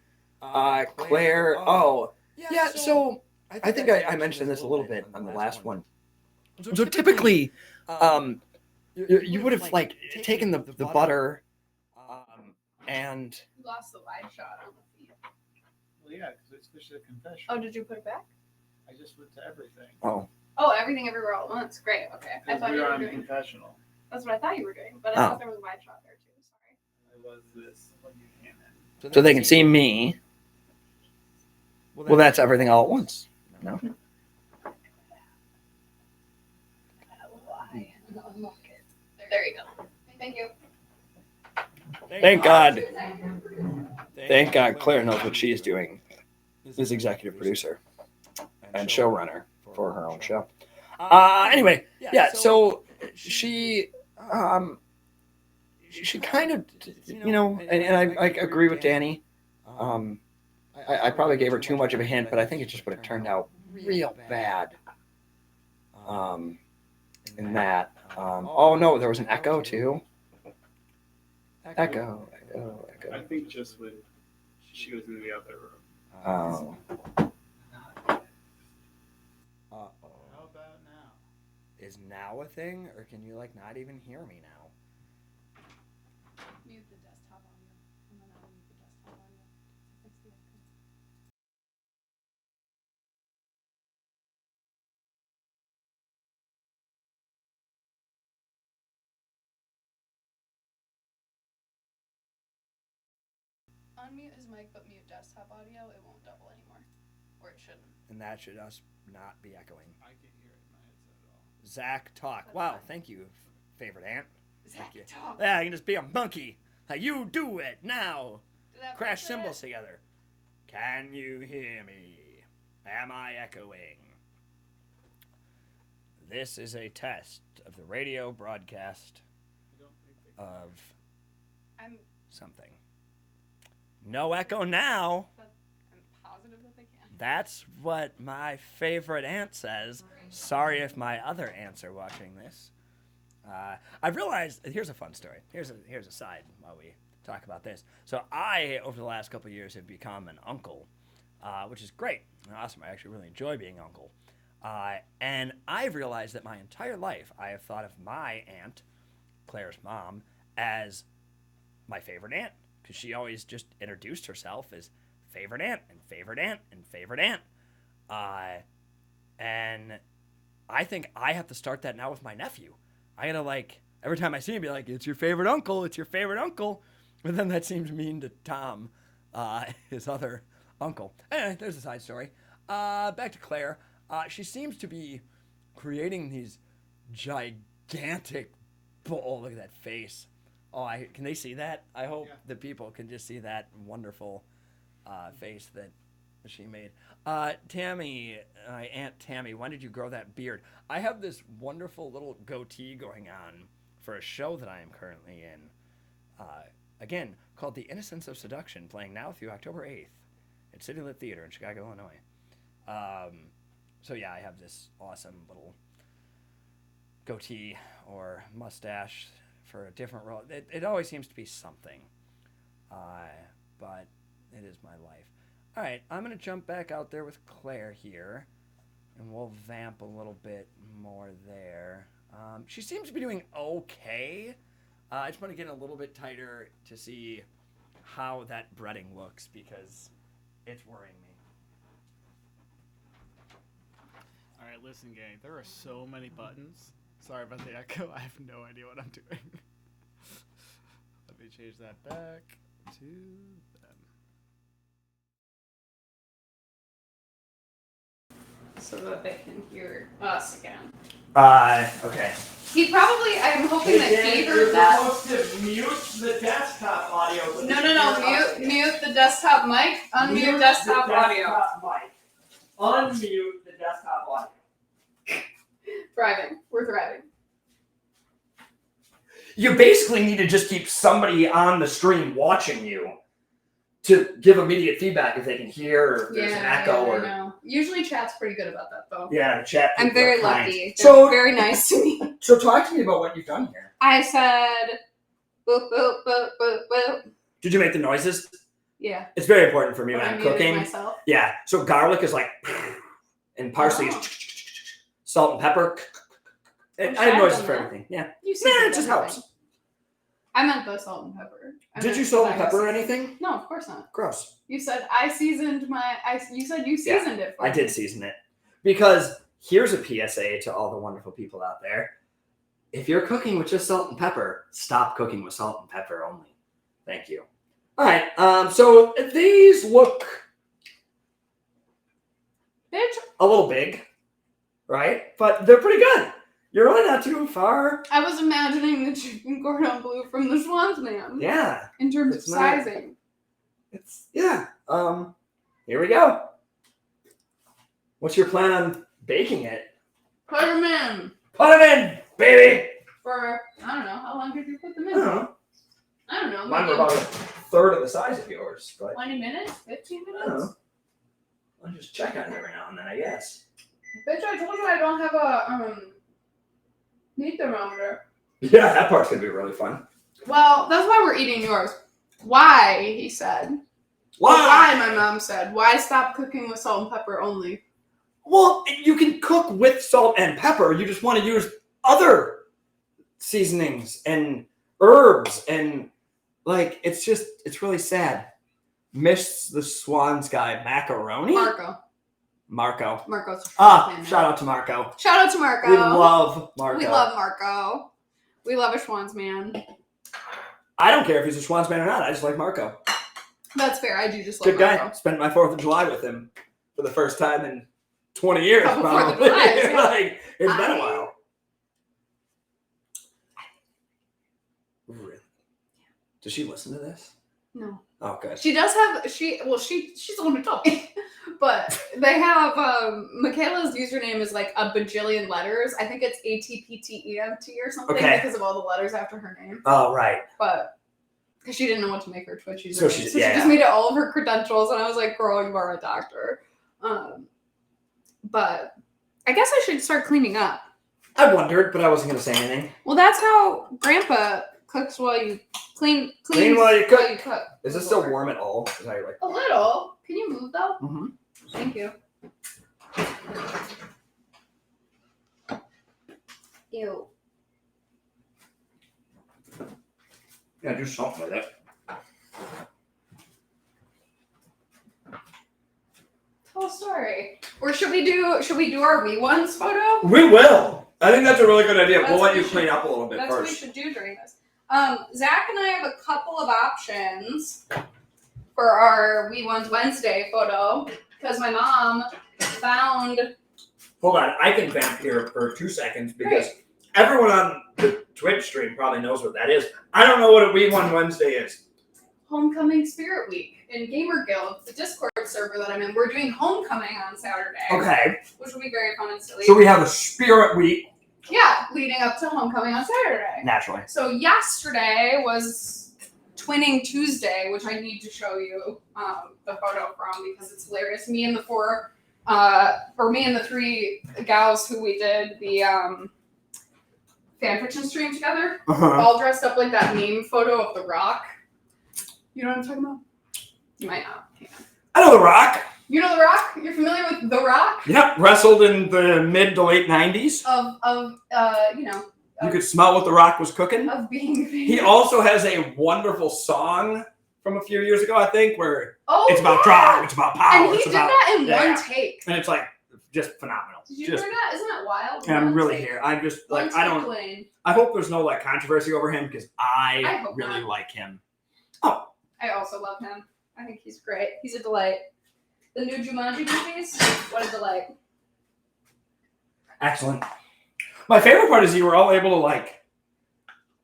Claire. Oh, yeah. So I think I mentioned this a little bit on the last one. So typically, you would have taken the butter, and You lost the wide shot on the feed. Well, yeah, because it's fish a confession. Oh, did you put it back? I just went to everything. oh, Oh, everything everywhere all at once. Great. Okay. I thought you were doing. Unprofessional. That's what I thought you were doing, but I Oh. thought there was a wide shot there too. Sorry. I was this when you came in. So they can see me. Well, that's everything all at once. No. There you go. Thank you. Thank God. Thank God Claire knows what she's doing. Is executive producer and showrunner for her own show. Anyway, yeah. So she kind of, and I agree with Danny. I probably gave her too much of a hint, but I think it just would have turned out real bad. In that. Oh no, there was an echo too. Echo. I think just when she was in the other room. Oh. How about now? Is now a thing, or can you not even hear me now? Mute the desktop audio, and then I'll mute the desktop audio. Fix the echo. Unmute his mic, but mute desktop audio. It won't double anymore, or it shouldn't. And that should us not be echoing. I can't hear it in my headset at all. Zach, talk. That's Wow, fine. thank you, favorite aunt. Zach, you. talk. Yeah, I can just be a monkey. You do it now. Did that Crash fix cymbals it? together. Can you hear me? Am I echoing? This is a test of the radio broadcast I don't think they of I'm something. No echo now. positive that they can. That's what my favorite aunt says. Sorry if my other aunts are watching this. I've realized, here's a fun story. Here's a side while we talk about this. So I, over the last couple of years, have become an uncle, which is great and awesome. I actually really enjoy being uncle. And I've realized that my entire life I have thought of my aunt, Claire's mom, as my favorite aunt, because she always just introduced herself as favorite aunt and favorite aunt and favorite aunt. And I think I have to start that now with my nephew. I gotta every time I see him, be like, it's your favorite uncle, it's your favorite uncle. But then that seems mean to Tom, his other uncle. Anyway, there's a side story. Back to Claire. She seems to be creating these gigantic look at that face. Oh, can they see that? I hope the people can just see that wonderful face that she made. Tammy, Aunt Tammy, when did you grow that beard? I have this wonderful little goatee going on for a show that I am currently in. Again, called The Innocence of Seduction, playing now through October 8th at City Lit Theater in Chicago, Illinois. So yeah, I have this awesome little goatee or mustache for a different role. It always seems to be something, but it is my life. All right, I'm going to jump back out there with Claire here, and we'll vamp a little bit more there. She seems to be doing okay. I just want to get a little bit tighter to see how that breading looks, because it's worrying me. All right, listen, gang. There are so many buttons. Sorry about the echo. I have no idea what I'm doing. Let me change that back to them. So that they can hear us again. Okay. He probably, I'm hoping that he heard that. supposed to mute the desktop audio. No. Mute the desktop mic. Unmute desktop audio. Mic. Unmute the desktop audio. Thriving. We're thriving. You basically need to just keep somebody on the stream watching you to give immediate feedback if they can hear or if there's an echo I know. Usually chat's pretty good about that though. Yeah, the chat. I'm people very are kind. lucky. They're So very nice to me. So talk to me about what you've done here. I said boop boop boop boop boop. Did you make the noises? Yeah. It's very important for me When when I I'm muted cooking. myself. Yeah. So garlic is and parsley Oh. is salt and pepper. I have I've noises done for that. everything. Yeah. You Man, seasoned it just everything. helps. I meant the salt and pepper. Did you salt and pepper anything? No, of course not. Gross. You said I seasoned my. You said you seasoned it for I me. did season it because here's a PSA to all the wonderful people out there. If you're cooking with just salt and pepper, stop cooking with salt and pepper only. Thank you. All right. So these look a little big, right? But they're pretty good. You're really not too far. I was imagining the chicken cordon bleu from the Schwan's Man. Yeah. In terms of It's not- sizing. Yeah. Here we go. What's your plan on baking it? Put them in. Put them in, baby. For, I don't know, how long did you put them I in? don't know. I don't know. Mine were Maybe about a third of the size of yours, but 20 minutes? 15 I don't minutes? know. I'll just check on it every now and then, I guess. Bitch, I told you I don't have a meat thermometer. Yeah, that part's gonna be really fun. Well, that's why we're eating yours. Why, he said. Why? Why, my mom said. Why stop cooking with salt and pepper only? Well, you can cook with salt and pepper. You just want to use other seasonings and herbs and like it's really sad. Miss the Swans guy macaroni. Marco's. Marco's. Shout out to Marco. Shout out to Marco. We love Marco. We love Marco. We love a Schwan's Man. I don't care if he's a Schwan's man or not. I just like Marco. That's fair. I do just love Good guy. Marco. Spent my 4th of July with him for the first time in 20 years. Couple Probably. 4th of Julys, yeah. Like, it's been a while. Really? Does she listen to this? No. Oh, good. She does have, she's the one who told me. But they have, Michaela's username is like a bajillion letters. I think it's ATPTEMT or something because of all the letters after her name. Oh, right. But, because she didn't know what to make her Twitch username. So she yeah, just made it all of her credentials, and I was like, growing bar a doctor. But I guess I should start cleaning up. I wondered, but I wasn't going to say anything. Well, that's how Grandpa cooks while you clean while you cook. Is it still Lord. warm at all? Is that like... A little. Can you move though? Mm-hmm. Thank you. Ew. Yeah, do something with it. Tell a story. Or should we do our wee ones photo? We will. I think that's a really good idea. That's We'll what let you we clean should- up a little bit That's what we first. should do during this. Zach and I have a couple of options for our Wee Ones Wednesday photo because my mom found. Hold on, I can vamp here for 2 seconds because everyone on the Twitch stream probably knows what that is. I don't know what a We Won Wednesday is. Homecoming Spirit Week in Gamer Guild, the Discord server that I'm in. We're doing homecoming on Saturday. Okay. Which will be very fun and silly. So we have a Spirit Week. Yeah, leading up to homecoming on Saturday. Naturally. So yesterday was Twinning Tuesday, which I need to show you the photo from because it's hilarious. Me and the three gals who we did the fanfiction stream together, all dressed up like that meme photo of The Rock. You know what I'm talking about? You might not. Yeah. I know The Rock. You know The Rock? You're familiar with The Rock? Yep, wrestled in the mid to late 90s. You could smell what The Rock was cooking. Of being famous. He also has a wonderful song from a few years ago, I think, where it's about yeah. drive, it's about power. And he did that in one take. And it's like just phenomenal. Did you hear that? Isn't that wild? And I'm One really take. here. I'm just One like, I take don't, lane. I hope there's no like controversy over him because I hope really not. like him. I also love him. I think he's great. He's a delight. The new Jumanji movies, what a delight. Excellent. My favorite part is you were all able to like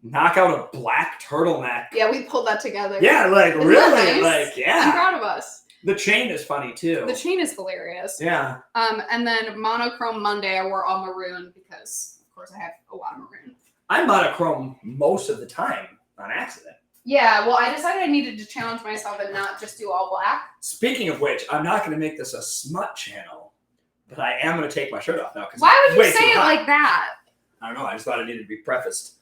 knock out a black turtleneck. Yeah, we pulled that together. Yeah, like Isn't really, that nice? like I'm yeah. proud of us. The chain is funny too. The chain is hilarious. Yeah. And then Monochrome Monday, I wore all maroon because, of course, I have a lot of maroon. I'm monochrome most of the time on accident. Yeah, well, I decided I needed to challenge myself and not just do all black. Speaking of which, I'm not going to make this a smut channel, but I am going to take my shirt off now. Why would you way say too it hot. like that? I don't know. I just thought it needed to be prefaced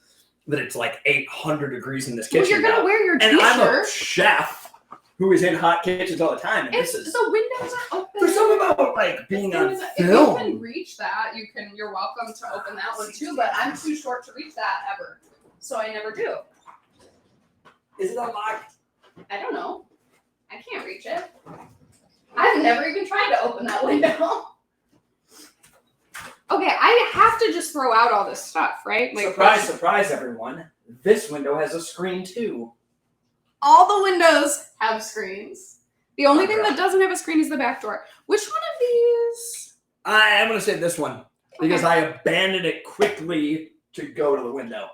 that it's like 800 degrees in this Well, kitchen. you're going to now. wear your And I'm a t-shirt. chef who is in hot kitchens all the time. And It's, this is the windows are open. there's something about like being on If you film. can reach that, you're welcome to open that one too, but I'm too short to reach that ever. So I never do. Is it unlocked? I don't know. I can't reach it. I've never even tried to open that window. I have to just throw out all this stuff, right? Like, Surprise, surprise, everyone. This window has a screen too. all the windows have screens. The only thing Right. that doesn't have a screen is the back door. Which one of these? I'm going to say this one because Okay. I abandoned it quickly to go to the window.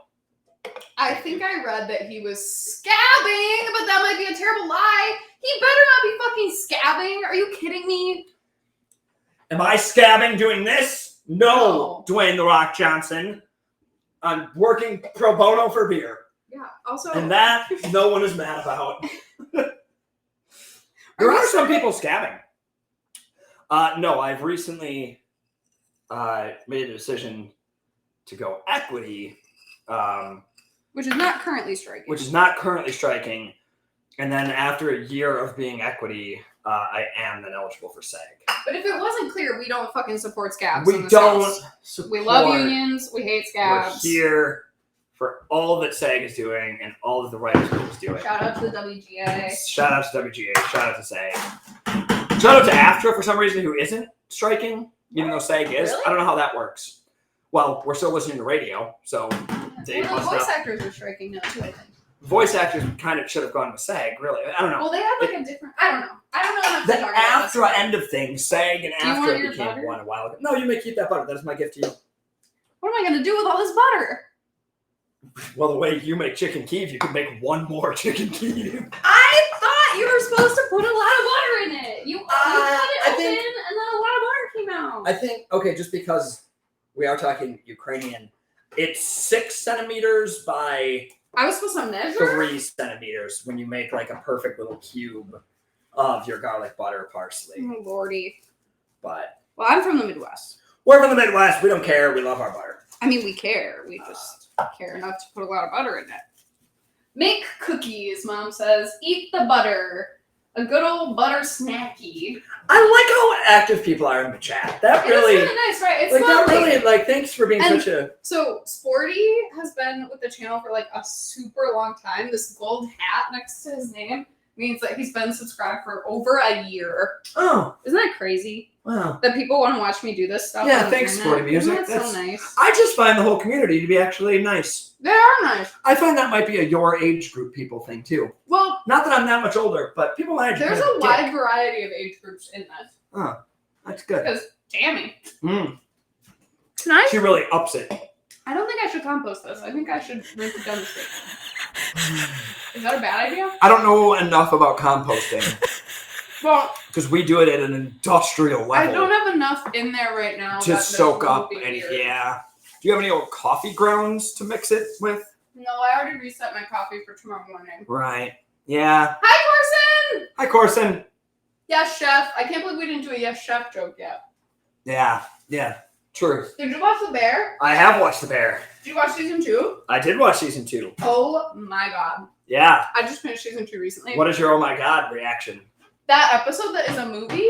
I think I read that he was scabbing, but that might be a terrible lie. He better not be fucking scabbing. Are you kidding me? Am I scabbing doing this? No, No. Dwayne The Rock Johnson. I'm working pro bono for beer. Yeah. Also, And that no one is mad about. There are some people scabbing. No, I've recently made a decision to go equity, which is not currently striking. which is not currently striking. And then after a year of being equity, I am then eligible for SAG. But if it wasn't clear, we don't fucking support scabs. We in this don't house. support. We love unions. We hate We're scabs. here for all that SAG is doing and all that the writers group is doing. Shout out to the WGA. Shout out to WGA. Shout out to SAG. Shout out to AFTRA for some reason who isn't striking, even though SAG is. Really? I don't know how that works. Well, we're still listening to radio, so they Well, the must voice not. actors are striking now too, I think. Voice actors kind of should have gone with SAG, really. I don't know. Well, they had like a different. I don't know. I don't know enough The to talk about this. AFTRA end of things, SAG and Do you want AFTRA your became butter? one a while ago. No, you may keep that butter. That is my gift to you. What am I gonna do with all this butter? Well, the way you make chicken Kiev, you could make one more chicken Kiev. I thought you were supposed to put a lot of butter in it. You cut it I open, think- and then a lot of butter came out. I think, okay, just because we are talking Ukrainian, it's 6 centimeters by I was supposed to measure. 3 centimeters when you make like a perfect little cube of your garlic butter parsley. Oh lordy. But Well, I'm from the Midwest. we're from the Midwest. We don't care. We love our butter. I mean, we care. We just care enough to put a lot of butter in it. Make cookies, Mom says. Eat the butter. A good old butter snacky. I like how active people are in the chat. That It's really, really nice, right? It's like, that lovely. really, like, thanks for being And- such a. So Sporty has been with the channel for like a super long time. This gold hat next to his name means that he's been subscribed for over a year. Oh, Isn't that crazy? wow. That people want to watch me do this stuff. Yeah, on the thanks, internet? Sporty Music. Isn't that That's- so nice? I just find the whole community to be actually nice. They are nice. I find that might be a your age group people thing too. Well, Not that I'm that much older, but people my age. are there's kind a of wide dick. variety of age groups in this. Oh, that's good. Because, Tammy, Mm, can I? she really ups it. I don't think I should compost this. I think I should rinse it down the sink. Is that a bad idea? I don't know enough about composting Well, because we do it at an industrial level I don't have enough in there right now to that soak this up won't be any. weird. Yeah. Do you have any old coffee grounds to mix it with? No, I already reset my coffee for tomorrow morning. Right. Yeah. Hi, Corson! Hi, Corson. Yes, chef. I can't believe we didn't do a yes, chef joke yet. Yeah. Yeah. True. Did you watch The Bear? I have watched The Bear. Did you watch season 2? I did watch season 2. Oh my god. Yeah. I just finished season 2 recently. What is your oh my god reaction? That episode that is a movie?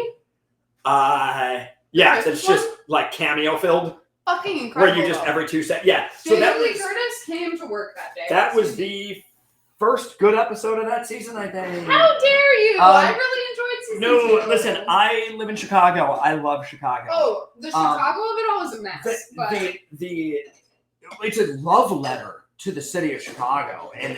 Yeah, Christmas it's just like cameo filled, Fucking incredible. where you just though. every 2 seconds. Yeah. So Jamie that Lee was Curtis came to work that day. that was the first good episode of that season, I think. How dare you! I really enjoyed season 2. No, listen, I live in Chicago. I love Chicago. Oh, the Chicago of it all is a mess. but It's a love letter to the city of Chicago, and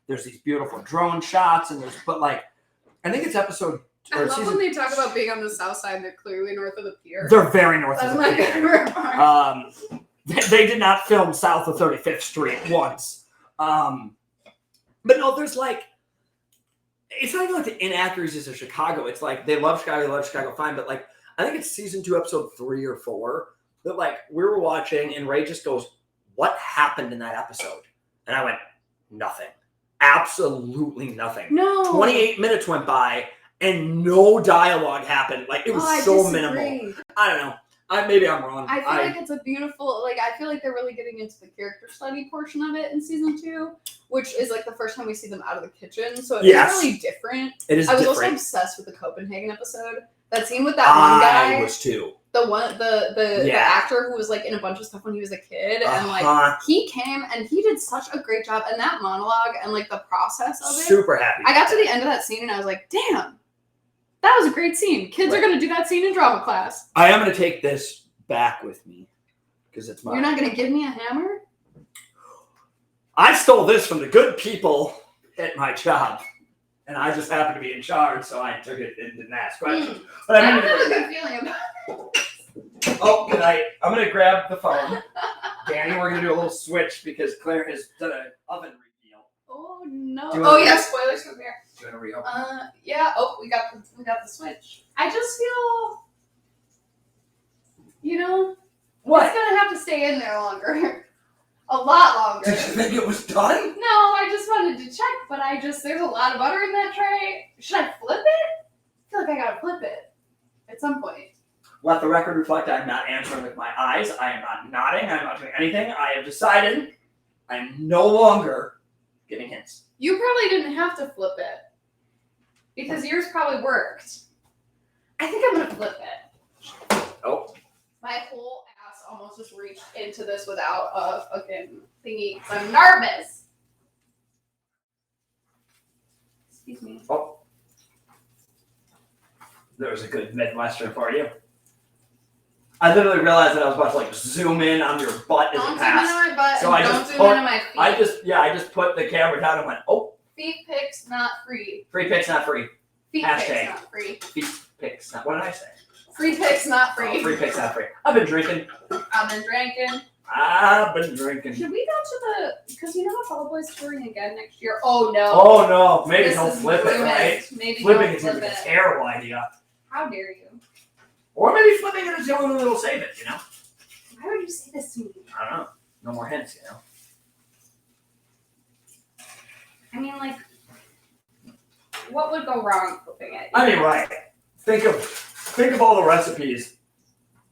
there's these beautiful drone shots, and I think it's episode I or love season. when they talk about being on the south side. They're clearly north of the pier. They're very north That's of the my pier. favorite part. They did not film south of 35th Street once. But no, there's it's not even like the inaccuracies of Chicago. It's like they love Chicago, fine. But I think it's season 2, episode 3 or 4 that we were watching, and Ray just goes, "What happened in that episode?" And I went, "Nothing. Absolutely nothing." No. 28 minutes went by, and no dialogue happened. It was I so disagree. minimal. I don't know. Maybe I'm wrong. I feel like it's a beautiful, I feel like they're really getting into the character study portion of it in season 2, which is the first time we see them out of the kitchen. So it's Yes. really different. It is I was different. also obsessed with the Copenhagen episode. That scene with that one guy, I was too. the Yeah. actor who was in a bunch of stuff when he was a kid, and Uh-huh. he came and he did such a great job, and that monologue and the process of it. Super happy. I got to the end of that scene and I was like, damn, that was a great scene. Kids are Right. gonna do that scene in drama class. I am going to take this back with me because it's mine. You're not gonna give me a hammer? I stole this from the good people at my job, and I just happened to be in charge, so I took it and didn't ask questions. But I I don't mean, have a good feeling about it. oh, good night. I'm gonna grab the phone. Danny, we're gonna do a little switch because Claire has done an oven reveal. Oh no. Do you wanna- Oh yeah, spoilers from here. Do you want to reopen? Yeah. Oh, we got the switch. I just feel, it's What? gonna have to stay in there longer, a lot longer. Did you think it was done? No, I just wanted to check, but there's a lot of butter in that tray. Should I flip it? I feel like I gotta flip it at some point. Let the record reflect I'm not answering with my eyes. I am not nodding. I'm not doing anything. I have decided I am no longer giving hints. You probably didn't have to flip it because yours probably worked. I think I'm gonna flip it. Oh. My whole ass almost just reached into this without a fucking thingy. I'm nervous. Excuse me. Oh. There's a good Midwestern for you. I literally realized that I was about to zoom in on your butt as Don't it zoom into passed. my butt So and I don't just zoom put- into my feet. I just put the camera down and went, oh, Feet pics not free. free picks not free. Feet Hashtag. pics not free. Feet picks not. What did I say? Free pics not Oh, free. free picks not free. I've been drinking. I've been drinking. I've been drinking. Should we go to because you know how Fall Out Boy's touring again next year? Oh no. Oh no, maybe This don't is flip it, ruined. right? Maybe Flipping don't is flip a it. terrible idea. How dare you? Or maybe flipping it is the only way that'll save it, Why would you say this to me? I don't know. No more hints, I mean, what would go wrong flipping it? I mean, right. Think of all the recipes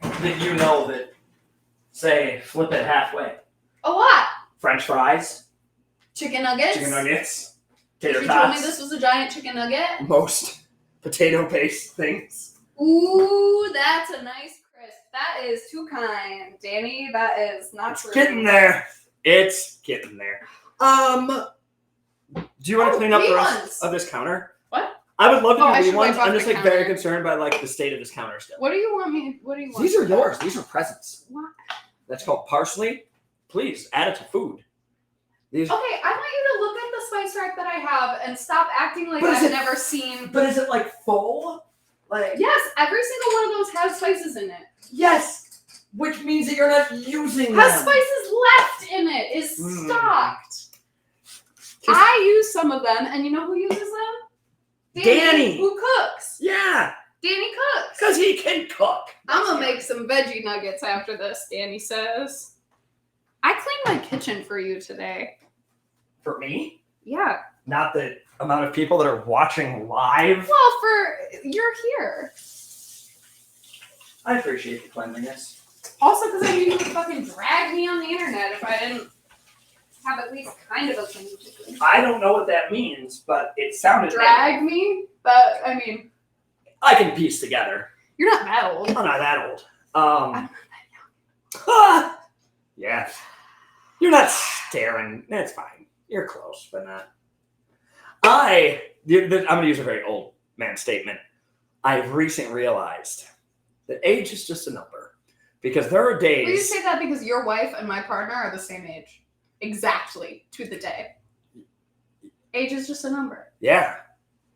that you know that say flip it halfway. A lot. French fries, Chicken nuggets. chicken nuggets, If tater you told me tots, this was a giant chicken nugget. most potato-based things. Ooh, that's a nice crisp. That is too kind, Danny. That is not It's true. getting there. It's getting there. Do you want to clean up the rest reruns. of this counter? What? I would love to Oh, I do should reruns. wipe off I'm just the very counter. concerned by the state of this counter still. What do you want me? What do you want? These are yours. These are presents. What? That's called parsley. Please add it to food. These. Okay, I want you to look at the spice rack that I have and stop acting like But is I've it- never seen. But is it full? Yes, every single one of those has spices in it. Yes, which means that you're not using Has them. spices left in it. Is Mm. stocked. I use some of them, and you know who uses them? Danny. Who cooks? Yeah, Danny cooks. because he can cook. I'm gonna make some veggie nuggets after this, Danny says. I cleaned my kitchen for you today. For me, Yeah. not the amount of people that are watching live. Well, you're here. I appreciate the cleanliness. Also, because I knew you would fucking drag me on the internet if I didn't have at least kind of a clean kitchen. I don't know what that means, but it sounded Drag me? But, I mean, I can piece together. you're not that old. I'm not that old. I'm not Yeah. You're not staring. That's fine. You're close, but not. I'm going to use a very old man statement. I've recently realized that age is just a number. Because there are days. Will you say that because your wife and my partner are the same age? Exactly, to the day. Age is just a number. Yeah.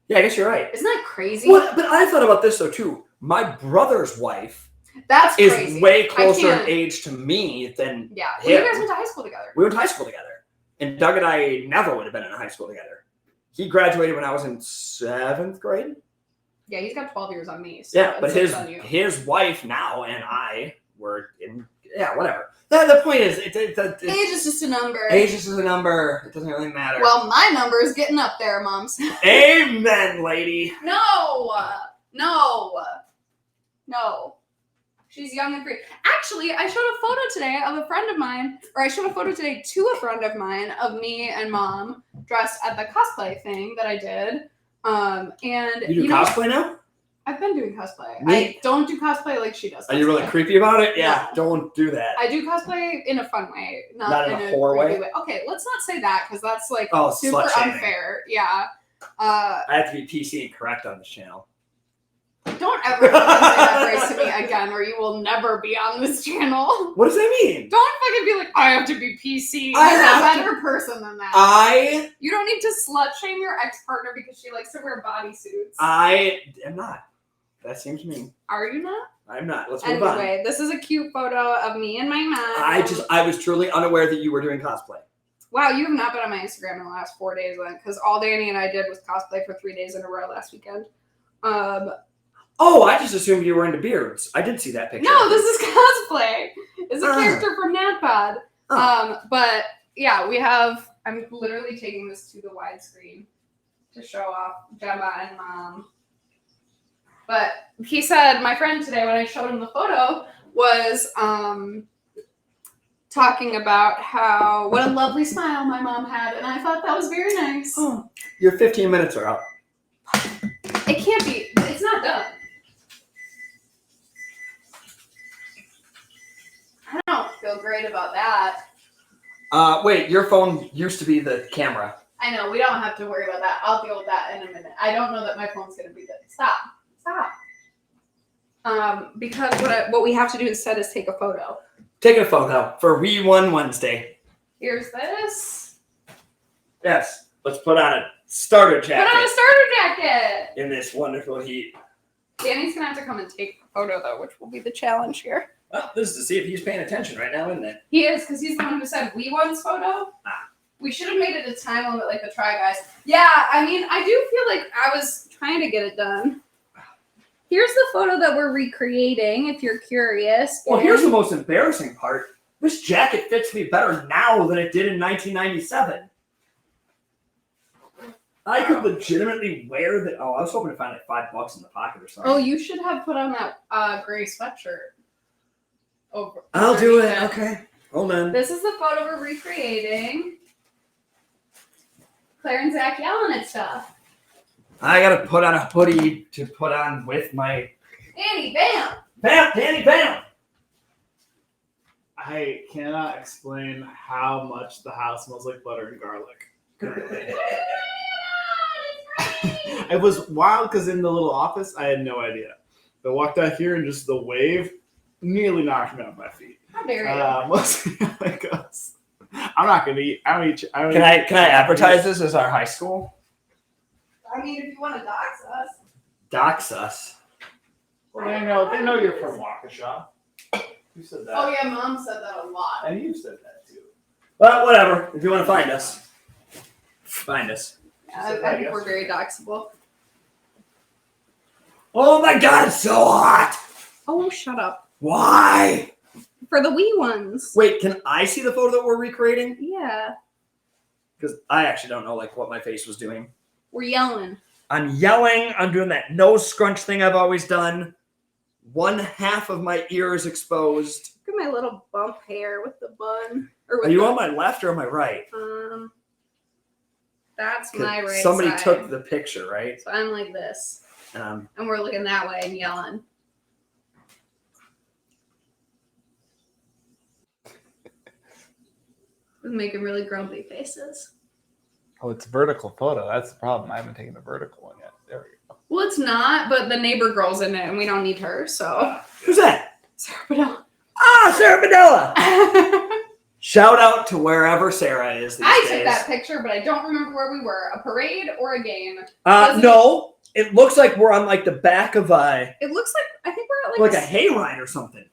Yeah, I guess you're right. Isn't that crazy? Well, but I thought about this though too. My brother's wife That's is crazy. way closer in can't- age to me than Yeah. Well, you him. guys went to high school together. We went to high school together. And Doug and I never would have been in high school together. He graduated when I was in 7th grade. Yeah, he's got 12 years on me. So Yeah, but it's on you. his wife now and I were in, whatever. The point is, Age is just a number. age is a number. It doesn't really matter. Well, my number is getting up there, moms. Amen, lady. No. She's young and free. Actually, I showed a photo today of a friend of mine, or I showed a photo today to a friend of mine of me and mom dressed at the cosplay thing that I did. And You do cosplay now? I've been doing cosplay. Me? I don't do cosplay like she does. Are you really cosplay. creepy about it? Yeah, No. don't do that. I do cosplay in a fun way, Not in a horror creepy way? Okay, let's not say that because that's Oh, super slut shaming. unfair. Yeah. I have to be PC and correct on this channel. Don't ever say that phrase to me again, or you will never be on this channel. What does that mean? Don't fucking be like, I have to be PC. I You're have a better person than that. You don't need to slut shame your ex-partner because she likes to wear bodysuits. I am not. That seems mean. Are you not? I'm not. Let's move on. Anyway, this is a cute photo of me and my mom. I was truly unaware that you were doing cosplay. Wow, you have not been on my Instagram in the last 4 days then, because all Danny and I did was cosplay for 3 days in a row last weekend. Oh, I just assumed you were into beards. I did see that picture. No, this is cosplay. It's a character from NatPod. But yeah, I'm literally taking this to the widescreen to show off Gemma and Mom. But he said, my friend today, when I showed him the photo, was talking about what a lovely smile my mom had, and I thought that was very nice. Oh, your 15 minutes are up. It can't be. It's not done. I don't feel great about that. Wait, your phone used to be the camera. I know, we don't have to worry about that. I'll deal with that in a minute. I don't know that my phone's going to be good. Stop. Because what we have to do instead is take a photo. Take a photo for We Won Wednesday. Here's this. Yes, let's put on a starter jacket. Put on a starter jacket! In this wonderful heat. Danny's going to have to come and take a photo, though, which will be the challenge here. Well, this is to see if he's paying attention right now, isn't it? He is, because he's the one who said We Won's photo. We should have made it a time limit like the Try Guys. Yeah, I mean, I do feel like I was trying to get it done. Here's the photo that we're recreating, if you're curious. Well, here's the most embarrassing part. This jacket fits me better now than it did in 1997. I could legitimately wear the... Oh, I was hoping to find like $5 in the pocket or something. Oh, you should have put on that gray sweatshirt. I'll do it. Okay. Hold on. This is the photo we're recreating. Claire and Zach yelling at stuff. I gotta put on a hoodie to put on with my... Danny, bam! Bam! Danny, bam! I cannot explain how much the house smells like butter and garlic. It was wild because in the little office, I had no idea. I walked out here and just the wave nearly knocked me off my feet. How dare you? Mostly like us. I'm not gonna eat. I don't eat. Can I advertise this as our high school? I mean, if you want to dox us. Dox us. Well, they know you're from Waukesha. You said that. Oh yeah, Mom said that a lot. And you said that too. Well, whatever. If you want to find us, find us. Yeah, I think we're very doxable. Oh my God, it's so hot! Oh, shut up. Why? For the wee ones. Wait, can I see the photo that we're recreating? Yeah. Because I actually don't know like what my face was doing. We're yelling. I'm yelling. I'm doing that nose scrunch thing I've always done. One half of my ear is exposed. Look at my little bump hair with the bun. Or with Are you on my left or on my right? That's my right Somebody side. took the picture, right? So I'm like this. And we're looking that way and yelling. We're making really grumpy faces. Oh, it's a vertical photo. That's the problem. I haven't taken the vertical one yet. There we go. Well, it's not, but the neighbor girl's in it, and we don't need her, so. Who's that? Sarah Bedell. Ah, Sarah Bedella! Shout out to wherever Sarah is these days. took that picture, but I don't remember where we were. A parade or a game? No. It looks like we're on like the back of It looks like, I think we're at like a hayride or something.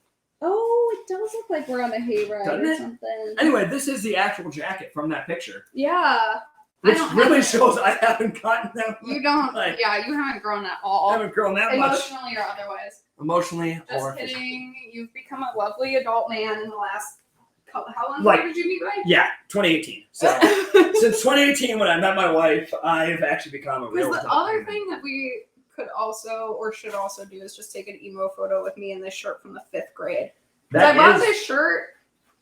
Oh, it does look like we're on a hayride Doesn't or it? something. Anyway, this is the actual jacket from that picture. Yeah. Which really shows I haven't gotten that. You don't. Like, Yeah, you haven't grown at all. I haven't grown that much. Emotionally or otherwise. Emotionally or Just kidding. You've become a lovely adult man in the last couple. How long Like- did you meet by? Yeah, 2018. So since 2018, when I met my wife, I've actually become a real Because the adult other man. thing that we could also or should also do is just take an emo photo with me in this shirt from the 5th grade. I bought this shirt.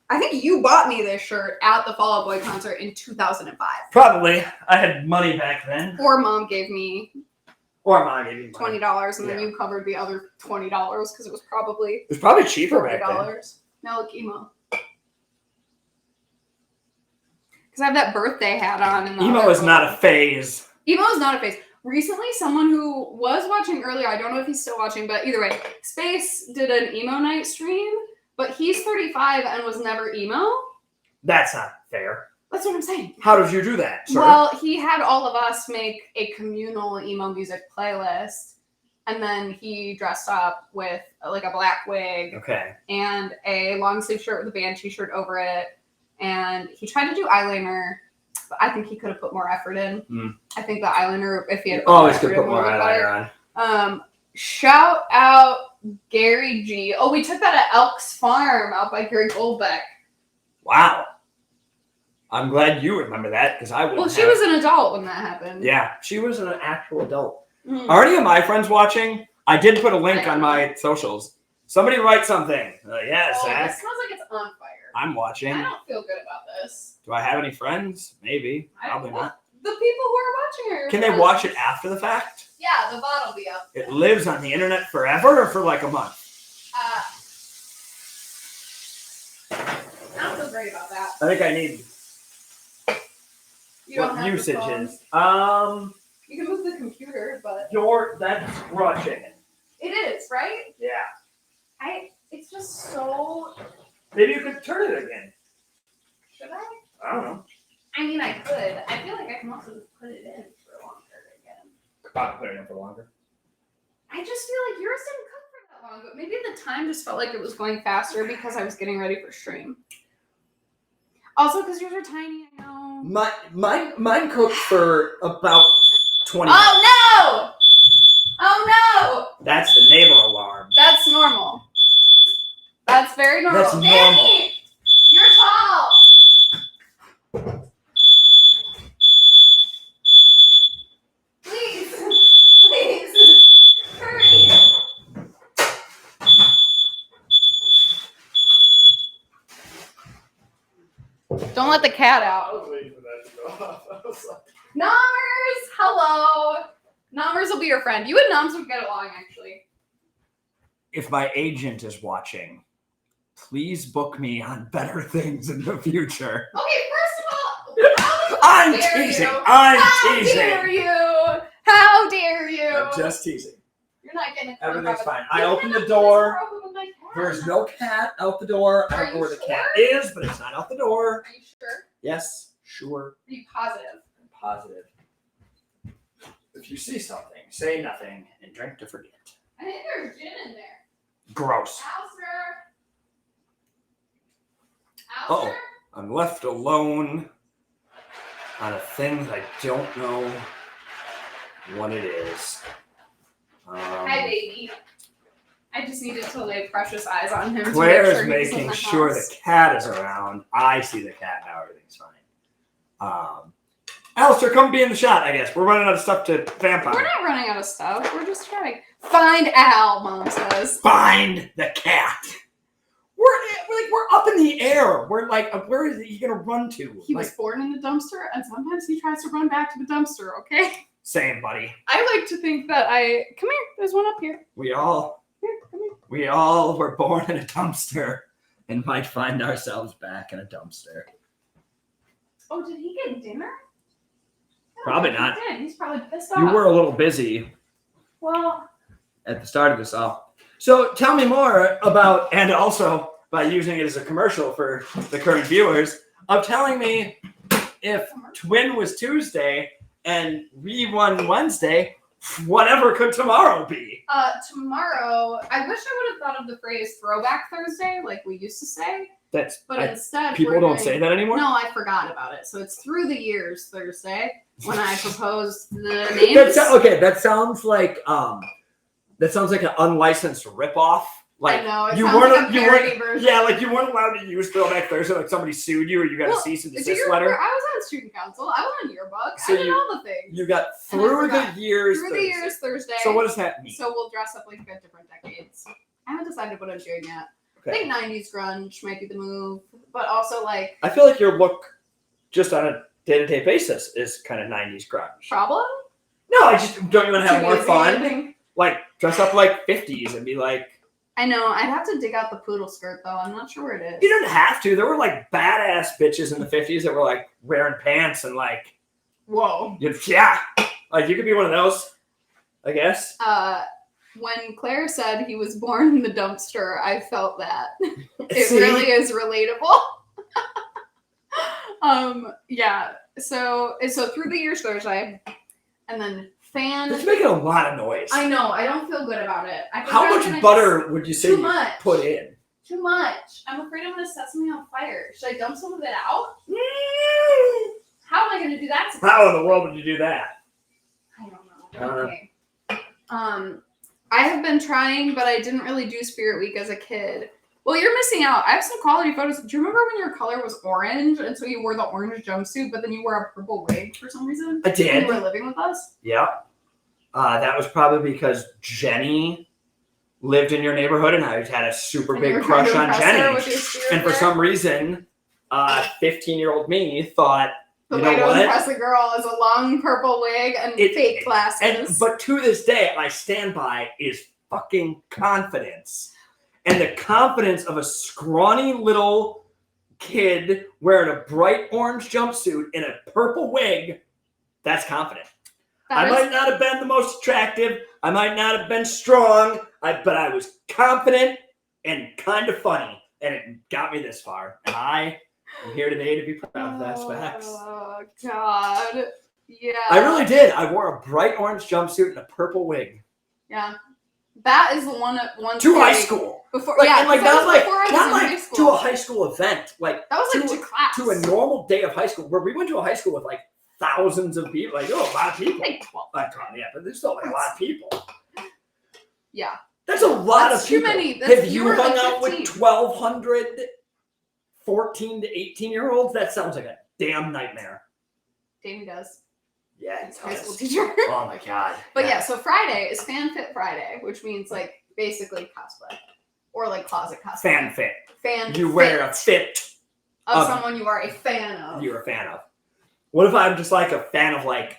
I think you bought me this shirt at the Fall Out Boy concert in 2005. Probably. I had money back then. Or Mom gave me Or mine gave me money. $20, and then Yeah. you covered the other $20 because it was probably It was probably cheaper back then. $40. Now look, emo. Because I have that birthday hat on. In the Emo other is not a photo. phase. Emo is not a phase. recently someone who was watching earlier, I don't know if he's still watching, but either way, Space did an emo night stream, but he's 35 and was never emo. That's not fair. That's what I'm saying. How did you do that, sir? Well, he had all of us make a communal emo music playlist, and then he dressed up with like a black wig Okay. and a long sleeve shirt with a band t-shirt over it, and he tried to do eyeliner, but I think he could have put more effort in. I think the eyeliner, if he had Always could put more eyeliner on. Shout out Gary G. Oh, we took that at Elks Farm out by Gary Goldbeck. Wow. I'm glad you remember that because I wouldn't. Well, she was an adult when that happened. Yeah, she was an actual adult. Are any of my friends watching? I did put a link on my socials. Somebody write something. Yeah, Oh, Zach. this smells like it's on fire. I'm watching. I don't feel good about this. Do I have any friends? Maybe. I Probably don't know. not. The people who are watching are Can they friends. watch it after the fact? Yeah, the VOD will be up. It lives on the internet forever or for like a month? I don't feel great about that. I think I need You don't what have usage the phone. is. You can move the computer, but That's raw chicken. it is, right? Yeah. It's just so. Maybe you could turn it again. Should I? I don't know. I mean, I could. I feel like I can also just put it in for longer again. I'll put it in for longer. I just feel like yours didn't cook for that long, but maybe the time just felt like it was going faster because I was getting ready for stream. Also, because yours are tiny, I know. Mine cooked for about 20 minutes. Oh no! Oh no! That's the neighbor alarm. That's normal. That's very normal. That's normal. Danny, you're tall. Please, hurry. Don't let the cat out. was waiting for that to go off. I was like, Nommers, hello. Nommers will be your friend. You and Noms would get along, actually. If my agent is watching, please book me on better things in the future. Okay, first of all, I'm dare teasing. you? I'm how teasing. dare you? How dare you? I'm just teasing. You're not getting a Everything's clue. fine. I You opened cannot the put this door. problem with my cat. There's no cat out the door. I Are don't know you where the sure? cat is, but it's not out the door. Are you sure? Yes, sure. Are you positive? I'm positive. If you see something, say nothing and drink to forget. I think there's gin in there. Gross. Alistair? Uh-oh. I'm left alone on a thing that I don't know what it is. Hi, baby. I just needed to lay precious eyes on him. Claire's to make sure he making was in sure the the house. cat is around. I see the cat now. Everything's fine. Alistair, come be in the shot, I guess. We're running out of stuff to vamp We're on. not running out of stuff. We're just trying. Find Al, Mom says. Find the cat. We're up in the air. We're like, where is he gonna run to? He Like, was born in the dumpster, and sometimes he tries to run back to the dumpster, okay? same, buddy. I like to think that Come here, there's one up here. We all Here, come here. were born in a dumpster and might find ourselves back in a dumpster. Oh, did he get dinner? I don't Probably think he not. did. He's probably pissed off. You were a little busy Well, at the start of this all. So tell me more about, and also by using it as a commercial for the current viewers, of telling me if Twin was Tuesday and we won Wednesday, whatever could tomorrow be? tomorrow, I wish I would have thought of the phrase Throwback Thursday, like we used to say, That's but instead people we're don't doing- say that anymore. No, I forgot about it. So it's Through the Years Thursday when I proposed the names. Okay, that sounds like an unlicensed ripoff. Like I know, it you sounds weren't, like a you parody weren't, version. yeah, like you weren't allowed to use Throwback Thursday. Like somebody sued you, or you got Well, a cease and Do desist you remember? letter. I was on student council. I was on yearbook. So I did you- all the things. You got And I through the forgot. years. Through the Thursday. Years Thursday. So what does that mean? So we'll dress up like at different decades. I haven't decided what I'm doing yet. I Okay. think 90s grunge might be the move, but also like I feel like your look, just on a day-to-day basis, is kind of 90s grunge. problem. No, I just don't you want to have Too more easy, I fun? think. Like dress up like 50s and be like. I know. I'd have to dig out the poodle skirt though. I'm not sure where it is. You didn't have to. There were like badass bitches in the 50s that were like wearing pants and like. Whoa. Yeah. Like you could be one of those, I guess. When Claire said he was born in the dumpster, I felt that. It See? really is relatable. Yeah. So through the years Thursday, and then fan. It's making a lot of noise. I know. I don't feel good about it. I think How I'm much gonna butter would you say too you much. put in? Too much. I'm afraid I'm gonna set something on fire. Should I dump some of it out? How am I gonna do that? How in the world would you do that? I don't know. Okay. I have been trying, but I didn't really do Spirit Week as a kid. Well, you're missing out. I have some quality photos. Do you remember when your color was orange, and so you wore the orange jumpsuit, but then you wore a purple wig for some reason? I did. When you were living with us? Yeah. That was probably because Jenny lived in your neighborhood, and I had a super And you big were trying crush to on impress her Jenny. with your spirit And for wear? some reason, 15-year-old me thought, The you way know to what? impress a girl is a long purple wig and fake glasses. But to this day, I stand by is fucking confidence. And the confidence of a scrawny little kid wearing a bright orange jumpsuit and a purple wig, that's confident. I might not have been the most attractive. I might not have been strong, but I was confident and kind of funny. And it got me this far. And I am here today to be proud of that facts. Oh, God. Yeah. I really did. I wore a bright orange jumpsuit and a purple wig. Yeah. That is the one To thing- high school. Before, Like, yeah, and like that not was before I was not in like high school. to a high school event. Like That was like to class. to a normal day of high school where we went to a high school with like thousands of people. Like, a lot of people. Like 12. Yeah, but there's still like a lot of people. Yeah. That's a lot That's of too people. many. That's- Have you you were hung like out with 15. 1,200 14 to 18-year-olds? That sounds like a damn nightmare. Davey does. Yeah, He's it a high school does. teacher. Oh my god. But yeah, so Friday is FanFit Friday, which means like basically cosplay. Or like closet cosplay. Fan fit. Fan You wear a fit of of- someone you are a fan of. you're a fan of. What if I'm just like a fan of like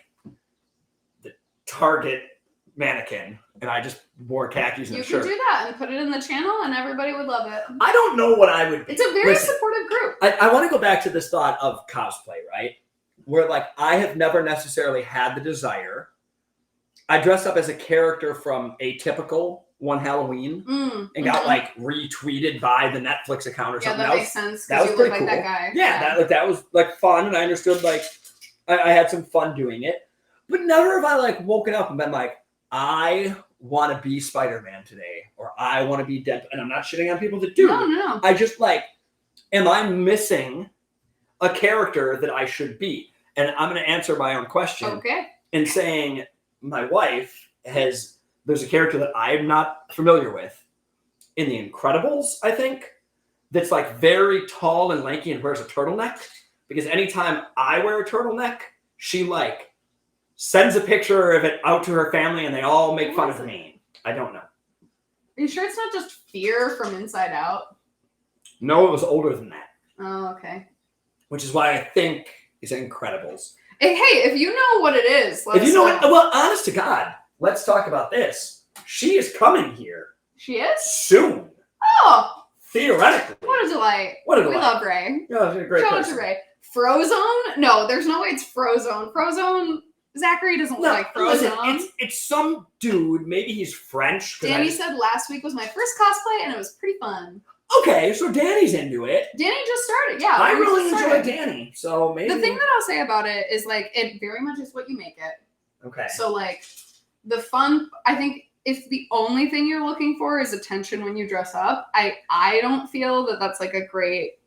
the Target mannequin and I just wore khakis and You a could shirt? do that and put it in the channel and everybody would love it. I don't know what I would be. It's a very Listen, supportive group. I want to go back to this thought of cosplay, right? Where like I have never necessarily had the desire. I dressed up as a character from Atypical one Halloween and got like retweeted by the Netflix account or Yeah, something. that makes sense that because was you look pretty like cool. that guy. Yeah, that was like fun, and I understood like I had some fun doing it. But never have I like woken up and been like, I want to be Spider-Man today, or I want to be Deadpool. And I'm not shitting on people that do. No. I just like, am I missing a character that I should be? And I'm going to answer my own question Okay. in saying my wife there's a character that I'm not familiar with in The Incredibles, I think, that's like very tall and lanky and wears a turtleneck. Because anytime I wear a turtleneck, she like sends a picture of it out to her family and they all make fun of me. I don't know. Are you sure it's not just fear from Inside Out? No, it was older than that, Oh, okay. which is why I think it's Incredibles. Hey, if you know what it is, let If us you know know. what, well, honest to God, let's talk about this. She is coming here She is? soon, Oh, theoretically. what a delight. What a We delight. love Ray. Yeah, she's a great Shout out person. to Ray. Frozone? No, there's no way it's Frozone. Frozone, Zachary doesn't No, like listen, Frozone. it's some dude. Maybe he's French. 'Cause Danny said last week was my first cosplay and it was pretty fun. okay, so Danny's into it. Danny just started. Yeah. I we really just enjoy started. Danny, so maybe. The thing that I'll say about it is like it very much is what you make it. Okay. So like the fun, I think if the only thing you're looking for is attention when you dress up, I don't feel that that's like a great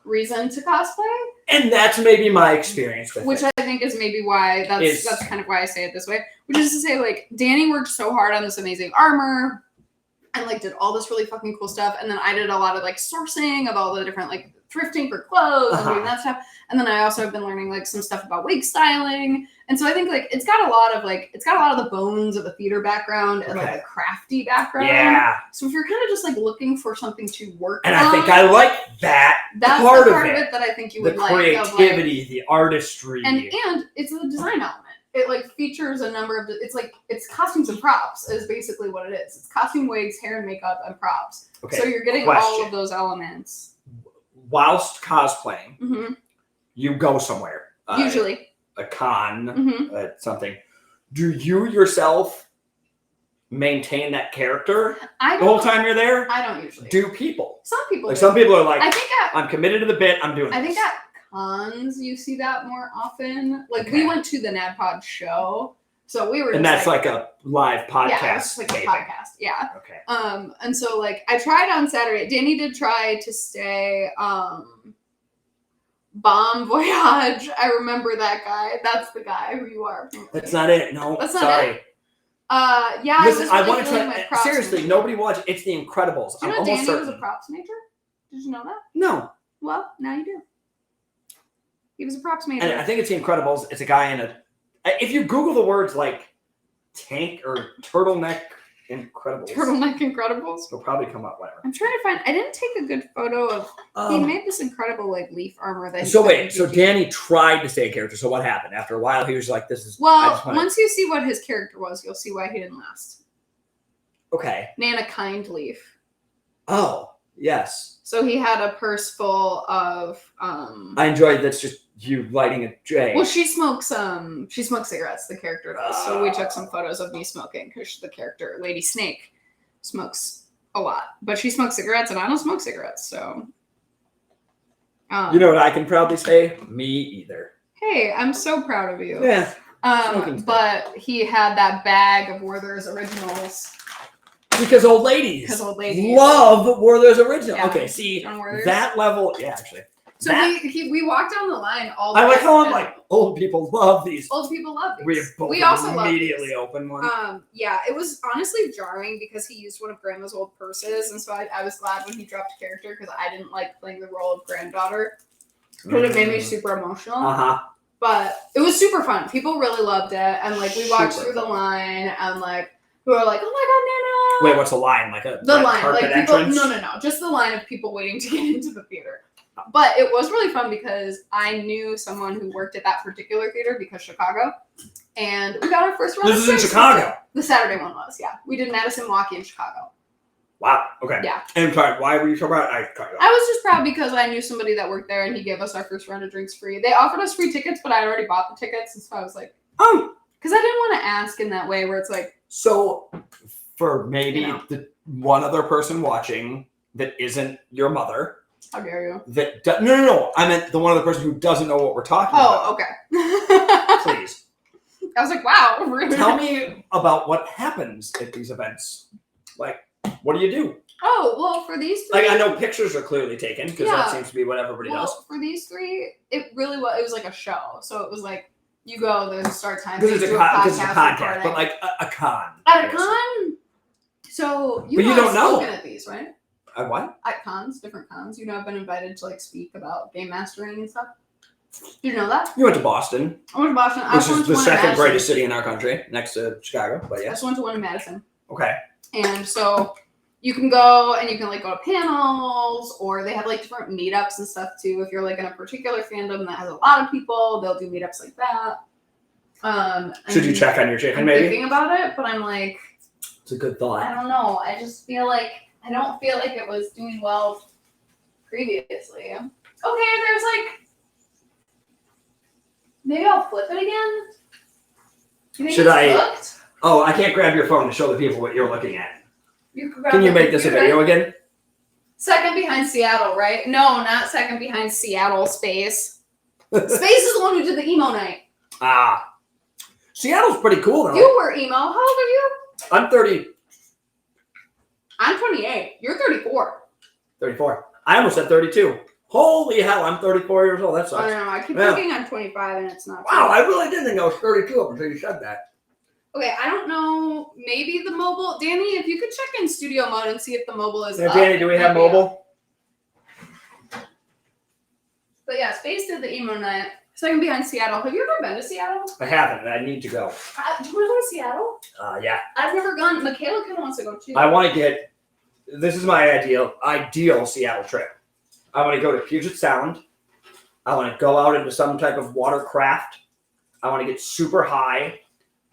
reason to cosplay, And that's maybe my experience with which it. I think is maybe why that's kind of why I say it this way, which is to say like Danny worked so hard on this amazing armor and like did all this really fucking cool stuff, and then I did a lot of like sourcing of all the different like thrifting for clothes and doing that stuff, and then I also have been learning like some stuff about wig styling, and so I think like it's got a lot of the bones of a theater background and like Okay. a crafty background. Yeah, So if you're kind of just like looking for something to work and on, I think I like that that's part the of part of it. it that I think you The would like. Of, like, creativity, the artistry. and it's a design element. It like features a number of it's costumes and props is basically what it is. It's costume, wigs, hair and makeup, and props. Okay, So you're getting all question. of those elements. Whilst cosplaying, Hmm. you go somewhere. Usually. A con, Hmm. something. do you yourself maintain that character I the whole don't. time you're there? I don't usually. Do people? Some people. Like do. some people are like, I think I'm committed to the bit. I'm doing. I think this. at cons you see that more often. Like Okay. we went to the NADPOD show, so we were. And just that's like a live podcast. Yeah, it's like a taping. podcast. Yeah. Okay. And so like I tried on Saturday. Danny did try to stay. Bomb Voyage. I remember that guy. That's the guy who you are. Apparently. That's not it. No. That's not sorry. it? Yeah. Listen, I was want really to feeling my try. props Seriously, major. nobody watched. It's The Incredibles. Do you I'm know almost Danny certain. was a props major? Did you know that? No. Well, now you do. He was a props major. And I think it's The Incredibles. It's a guy in a. If you Google the words like tank or turtleneck Incredibles, Turtleneck Incredibles. it'll probably come up. Whatever. I'm trying to find. I didn't take a good photo of. He Um, made this incredible like leaf armor that. he so put in wait, so GG. Danny tried to stay a character. So what happened? After a while, he was like, "This is." I Well, just wanna- once you see what his character was, you'll see why he didn't last. Okay. Nana Kindleaf. Oh yes, So he had a purse full of. I enjoyed. That's just you lighting a J. Well, she smokes cigarettes. The character does. So we took some photos of me smoking because the character Lady Snake smokes a lot, but she smokes cigarettes and I don't smoke cigarettes. So. You know what I can proudly say? Me either. Hey, I'm so proud of you. Yeah. smoking's But he had that bag of Werther's Originals. Because old ladies. Because old ladies. love Werther's Original. Yeah. Okay, see John Werther's. that level. Yeah, actually. So that- we walked down the line all the I like way, how I'm and like old people love these. old people love these. We have both We also love immediately these. open one. Yeah, it was honestly jarring because he used one of Grandma's old purses, and so I was glad when he dropped character because I didn't like playing the role of granddaughter because it made me super emotional. Uh huh. But it was super fun. People really loved it, and like we walked Super through the fun. line, and like we were like, "Oh my god, Nana!" Wait, what's the line? Like a The red line, carpet like people. entrance? No, just the line of people waiting to get into the theater. But it was really fun because I knew someone who worked at that particular theater because Chicago, and we got our first round. This of is in drinks Chicago. with it. The Saturday one was, yeah. We did Madison Milwaukee in Chicago. Wow. Okay. Yeah. And sorry, why were you talking about? I cut you I off. was just proud because I knew somebody that worked there, and he gave us our first round of drinks free. They offered us free tickets, but I had already bought the tickets, and so I was like, Oh, because I didn't want to ask in that way where it's like, so for maybe You know. the one other person watching that isn't your mother, how dare you? that no, I meant the one other person who doesn't know what we're talking about. Oh, okay. Please I was like, wow, really? tell me about what happens at these events. Like, what do you do? Oh, well, for these three. Like, I know pictures are clearly taken because that Yeah. seems to be what everybody does. Well, for these three, it really was. It was like a show. So it was like you go, there's a start time. Because you it's a do podcast, recording. but like a con. At I a guess. con. So you But you know don't I've know. spoken at these, right? What? At cons, different cons. You know, I've been invited to like speak about game mastering and stuff. Did you know that? You went to Boston, I went to Boston. I which went is to the one in second Madison. greatest city in our country, next to Chicago. But I yes. just went to one in Madison. Okay. And so you can go and you can like go to panels, or they have like different meetups and stuff too. If you're like in a particular fandom that has a lot of people, they'll do meetups like that. Should you and check on your chicken, I'm maybe? thinking about it, but I'm like, It's a good I thought. don't know. I just feel like I don't feel like it was doing well previously. Okay, there's like maybe I'll flip it again. You think Should it's I- flipped? Oh, I can't grab your phone to show the people what you're looking at. You could grab Can you the make this a computer. video again? Second behind Seattle, right? No, not second behind Seattle. Space. Space is the one who did the emo night. Ah. Seattle's pretty cool, though. You were emo. How old are you? I'm 30, I'm 28. You're 34. 34. I almost said 32. Holy hell, I'm 34 years old. That I sucks. don't know. I keep Yeah. thinking I'm 25 and it's not. Wow, I really didn't think I was 32 up until you said that. Okay, I don't know. Maybe the mobile. Danny, if you could check in studio mode and see if the mobile is Hey, up. Danny, do we have Maybe. mobile? But yeah, Space did the emo night. Second behind Seattle. Have you ever been to Seattle? I haven't, and I need to go. Do you want to go to Seattle? Yeah. I've never gone. Michaela kind of wants to go too. I want to get. This is my ideal Seattle trip. I want to go to Puget Sound. I want to go out into some type of watercraft. I want to get super high.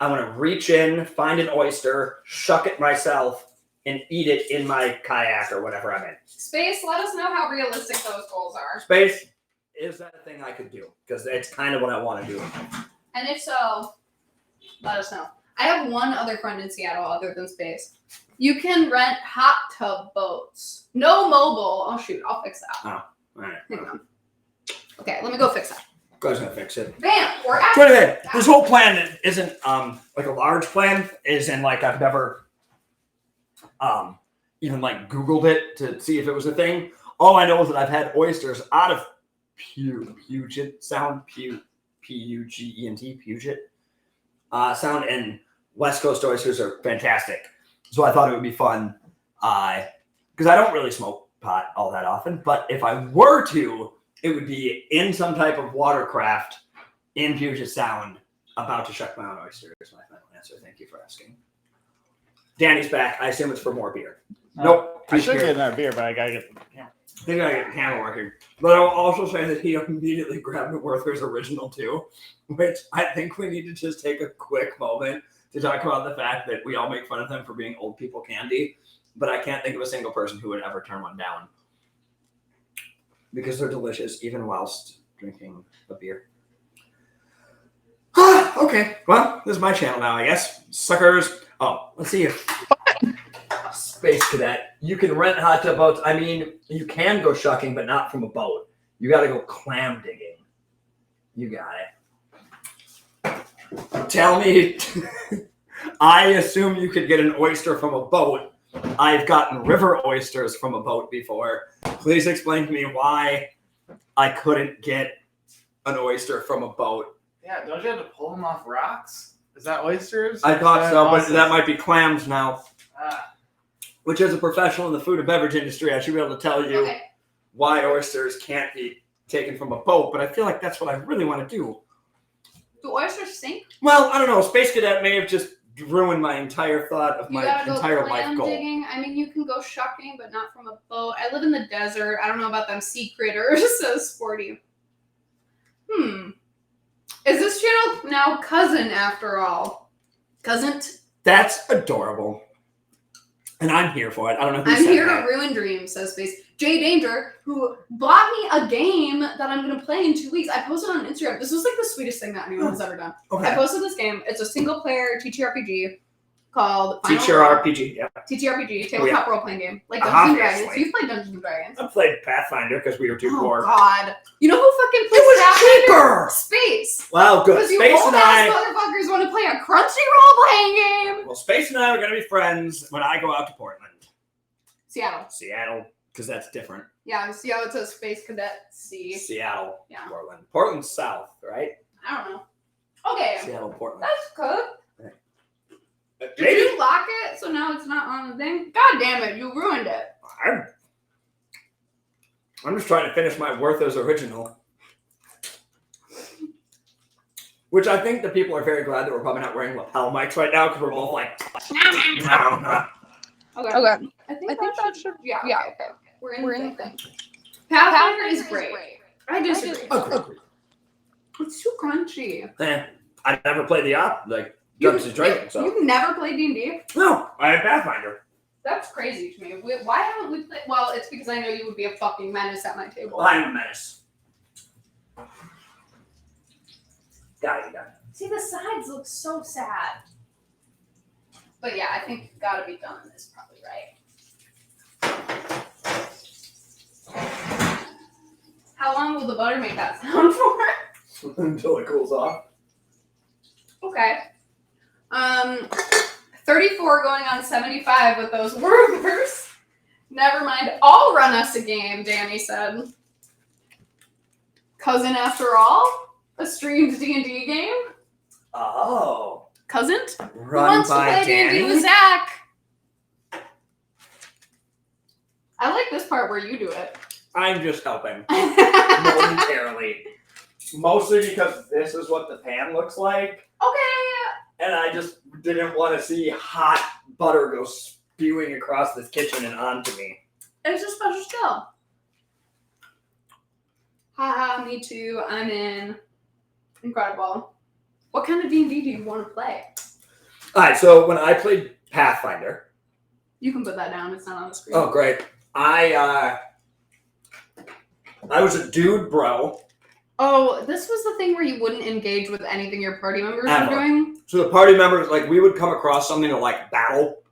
I want to reach in, find an oyster, shuck it myself, and eat it in my kayak or whatever I'm in. Space, let us know how realistic those goals are. Space, is that a thing I could do? Because it's kind of what I want to do. And if so, let us know. I have one other friend in Seattle other than Space. You can rent hot tub boats. No mobile. Oh shoot, I'll fix that. Oh, all right. Hang on. Okay, let me go fix that. Guys, gonna fix it. Bam! We're at So anyway, this whole plan isn't like a large plan. Isn't like I've never even like Googled it to see if it was a thing. All I know is that I've had oysters out of Puget Sound, P-U-G-E-N-T, Puget Sound, and West Coast oysters are fantastic. So I thought it would be fun because I don't really smoke pot all that often. But if I were to, it would be in some type of watercraft in Puget Sound, about to shuck my own oysters. My final answer. Thank you for asking. Danny's back. I assume it's for more beer. Nope. I should get another beer, but I gotta get the camera. I think I get the camera working. But I'll also say that he immediately grabbed Werther's Original too, which I think we need to just take a quick moment to talk about the fact that we all make fun of them for being old people candy, but I can't think of a single person who would ever turn one down because they're delicious even whilst drinking a beer. Okay, well, this is my channel now, I guess. Suckers. Oh, let's see if Space Cadet. You can rent hot tub boats. I mean, you can go shucking, but not from a boat. You got to go clam digging. You got it. Tell me. I assume you could get an oyster from a boat. I've gotten river oysters from a boat before. Please explain to me why I couldn't get an oyster from a boat. Yeah, don't you have to pull them off rocks? Is that oysters? I thought so, but that might be clams now. Ah. Which, as a professional in the food and beverage industry, I should be able to tell you why oysters can't be taken from a boat, but I feel like that's what I really want to do. Do oysters stink? Well, I don't know. Space Cadet may have just ruined my entire thought of my entire life clam goal. Digging. I mean, you can go shucking, but not from a boat. I live in the desert. I don't know about them sea critters. So sporty. Is this channel now cousin after all? Cousin? That's adorable. And I'm here for it. I don't know who I'm said here that. to ruin dreams, says Space. Jay Danger, who bought me a game that I'm going to play in 2 weeks. I posted on Instagram. This was like the sweetest thing that anyone has ever done. Okay. I posted this game. It's a single player TTRPG called Teacher RPG, yeah. TTRPG, tabletop role-playing game. Like Dungeons and Dragons. You've played Dungeons and Dragons. I played Pathfinder because we were too poor. Oh, God. You know who fucking plays It was Pathfinder? cheaper! Space. Wow, good. Because you Space old and ass I. motherfuckers want to play a crunchy role-playing game. Well, Space and I are going to be friends when I go out to Portland. Seattle, because that's different. Yeah, see how it says Space Cadet C. Seattle, Yeah. Portland. Portland's south, right? I don't know. Okay, Seattle, Portland. that's good. Did Maybe. you lock it so now it's not on the thing? God damn it, you ruined it. I'm just trying to finish my Werther's Original. Which I think the people are very glad that we're probably not wearing lapel mics right now because we're both like. Okay. I think that should. Yeah. Okay. We're in the thing. Pathfinder is great. I disagree. Agreed. It's too crunchy. I never played the Dungeons and Dragons, so. You've never played D&D? No, I had Pathfinder. That's crazy to me. Why haven't we played? Well, it's because I know you would be a fucking menace at my table. I'm a menace. Got it. See, the sides look so sad. But yeah, I think gotta be done is probably right. How long will the butter make that sound for? Until it cools off. Okay. 34 going on 75 with those Werthers. Never mind. I'll run us a game, Danny said. Cousin after all? A streamed D&D game? Oh. Cousin? Who Run wants to by play D&D with Danny. Zach? I like this part where you do it. I'm just helping momentarily. Mostly because this is what the pan looks like. Okay. And I just didn't want to see hot butter go spewing across this kitchen and onto me. It's a special skill. Haha, me too. I'm in. Incredible. What kind of D&D do you want to play? All right, so when I played Pathfinder. You can put that down. It's not on the screen. Oh, great. I was a dude bro. Oh, this was the thing where you wouldn't engage with anything your party members were Ever. doing? So the party members, like, we would come across something to, like, battle.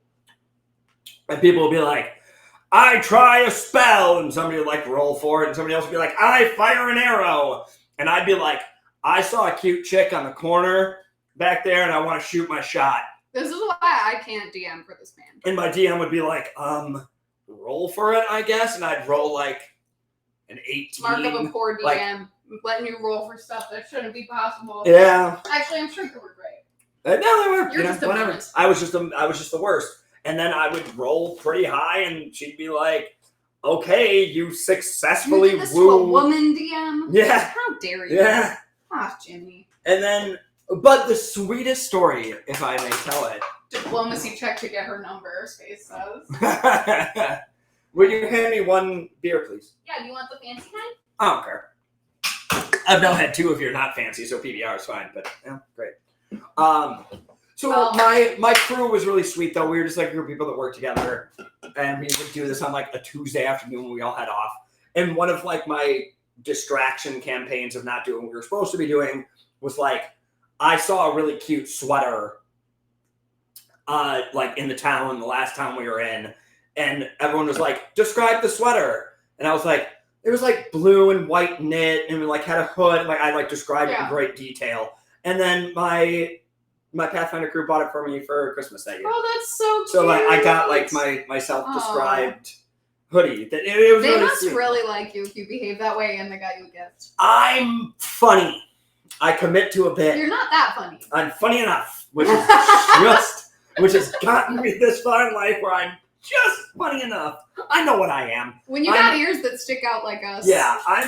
And people would be like, I try a spell. And somebody would, like, roll for it. And somebody else would be like, I fire an arrow. And I'd be like, I saw a cute chick on the corner back there, and I want to shoot my shot. This is why I can't DM for this man. And my DM would be like, roll for it, I guess. And I'd roll, like, an 18. Mark of a poor DM. Like, letting you roll for stuff that shouldn't be possible. yeah. Actually, I'm sure you were great. No, they were. You're just a whatever. bonus. I was just the worst. And then I would roll pretty high, and she'd be like, "Okay, you successfully You did this to a woo." woman DM? Yeah. How dare you? Yeah. Ah, Jimmy. And then, but the sweetest story, if I may tell it. Diplomacy check to get her number, Space says. Will you hand me one beer, please? Yeah, do you want the fancy kind? I don't care. I've now had two if you're not fancy, so PBR is fine. But yeah, great. So Well- my crew was really sweet though. We were just like a group of people that worked together, and we would do this on like a Tuesday afternoon when we all had off. And one of like my distraction campaigns of not doing what we were supposed to be doing was like I saw a really cute sweater, like in the town the last time we were in, and everyone was like, "Describe the sweater," and I was like. It was like blue and white knit, and like had a hood. And, like I like described it in great detail. And then my Pathfinder crew bought it for me for Christmas that year. Oh, that's so cute. So like I got like my self-described hoodie. That it was They really must sweet. really like you if you behave that way and they got you a gift. I'm funny. I commit to a bit. You're not that funny. I'm funny enough, which has gotten me this far in life where I'm just funny enough. I know what I am. When you got ears that stick out like us. Yeah, I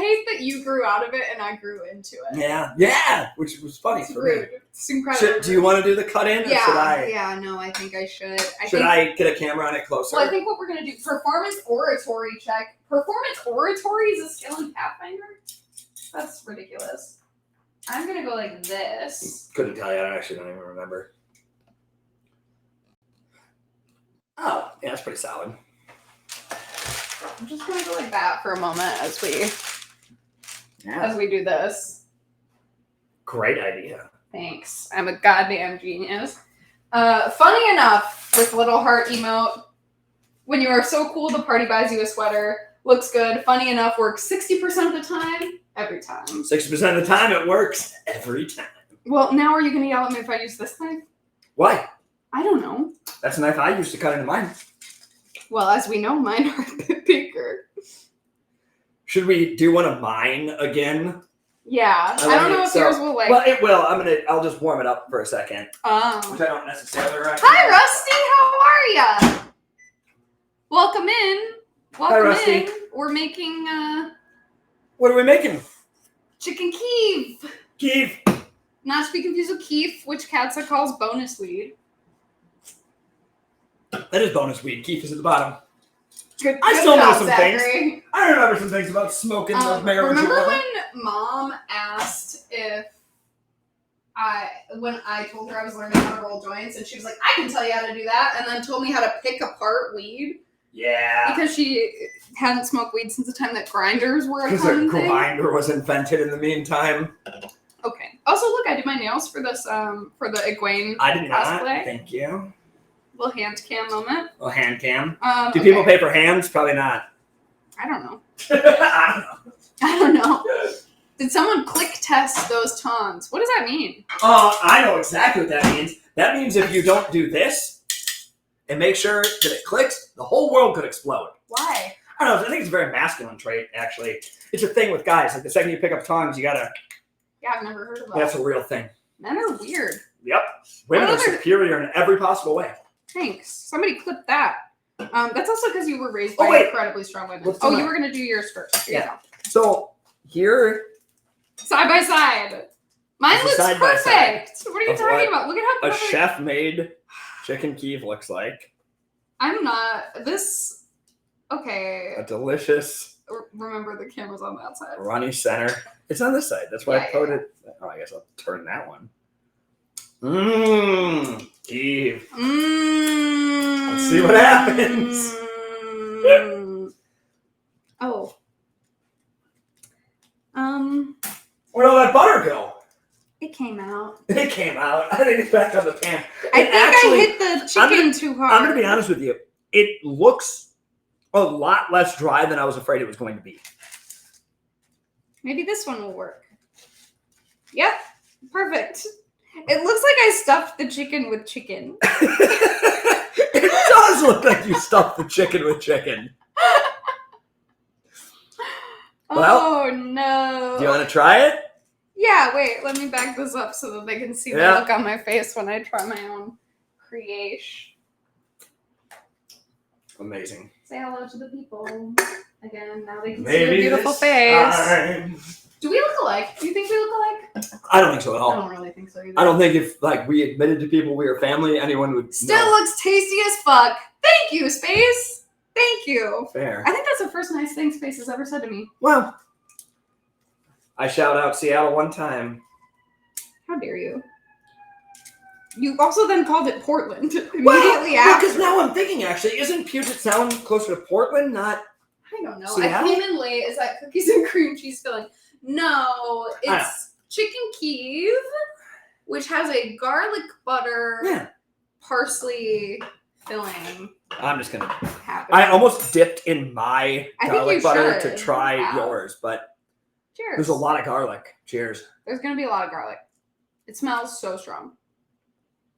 hate that you grew out of it and I grew into it. Yeah, which was funny It's for rude. me. It's incredible. Do you want to do the cut in, or should I? Yeah, no, I think I should. I get a camera on it closer? Well, I think what we're gonna do, performance oratory check. Performance oratory is a skill in Pathfinder? That's ridiculous. I'm gonna go like this. Couldn't tell you. I actually don't even remember. Oh, yeah, that's pretty solid. I'm just gonna go like that for a moment as we do this. Great idea. Thanks. I'm a goddamn genius. Funny enough, with little heart emote, when you are so cool, the party buys you a sweater. Looks good. Funny enough, works 60% of the time, every time. 60% of the time, it works every time. Well, now are you gonna yell at me if I use this knife? Why? I don't know. That's a knife I used to cut into mine. Well, as we know, mine are a bit bigger. Should we do one of mine again? Yeah. I don't know if yours will like. Well, it will. I'll just warm it up for a second. Which Oh. I don't necessarily recommend. Hi, Rusty. How are ya? Welcome in. Welcome Rusty. in. We're making What are we making? chicken Kiev. Keith. Not to be confused with Keef, which Katza calls bonus weed. That is bonus weed. Keith is at the bottom. Good, I good still know job, some Zachary. I remember some things about smoking those marijuana. Remember when Mom asked when I told her I was learning how to roll joints, and she was like, I can tell you how to do that, and then told me how to pick apart weed? Yeah. Because she hadn't smoked weed since the time that grinders were a Because a common thing. grinder was invented in the meantime. Okay. Also, look, I did my nails for this, for the Egwene I did not. cosplay. Thank you. Little hand cam moment. Well, hand cam. Do Okay. people pay for hands? Probably not. I don't know. I don't know. I don't know. Did someone click test those tongs? What does that mean? I know exactly what that means. That means if you don't do this and make sure that it clicks, the whole world could explode. Why? I don't know. I think it's a very masculine trait, actually. It's a thing with guys. Like the second you pick up tongs, you gotta. Yeah, I've never heard of that. That's a real thing. Men are weird. Yep. Women What are other- superior in every possible way. Thanks. Somebody clip that. That's also because you were raised by wait. incredibly strong women. Let's do Oh, you mine. were gonna do yours first. Here you Yeah. go. So here, Side by side. Mine It's a looks side by side perfect. What are you of talking what about? Look at how a perfect. chef-made chicken Kiev looks like. I'm not this. Okay. A delicious Remember the camera's on that side. runny center. It's on this side. That's why Yeah, I put it. Oh, I guess I'll turn that one. Mmm, Kiev. Let's see what happens. Oh. Where'd all that butter go? It came out. It came out. I think it's back on the pan. I think I hit the chicken too hard. I'm going to be honest with you. It looks a lot less dry than I was afraid it was going to be. Maybe this one will work. Yep. Perfect. It looks like I stuffed the chicken with chicken. It does look like you stuffed the chicken with chicken. Well, oh, no. Do you want to try it? Yeah, wait. Let me back this up so that they can see the look on my face when I try my own creation. Amazing. Say hello to the people. Again, now they can see Maybe your beautiful this face. time. Do we look alike? Do you think we look alike? I don't think so at I all. don't really think so either. I don't think if we admitted to people we were family, anyone would Still know. looks tasty as fuck. Thank you, Space. Thank you. Fair. I think that's the first nice thing Space has ever said to me. Well, I shout out Seattle one time. How dare you? You also then called it Portland immediately after. Because now I'm thinking, actually, isn't Puget Sound closer to Portland, not... I don't know. Seattle? I came in late. Is that cookies and cream cheese filling? No, it's chicken Kiev, which has a garlic butter, parsley filling. I'm just going to... Happening. I almost dipped in my I think garlic you butter should. to try Wow. yours, but Cheers. there's a lot of garlic. Cheers. There's gonna be a lot of garlic. It smells so strong.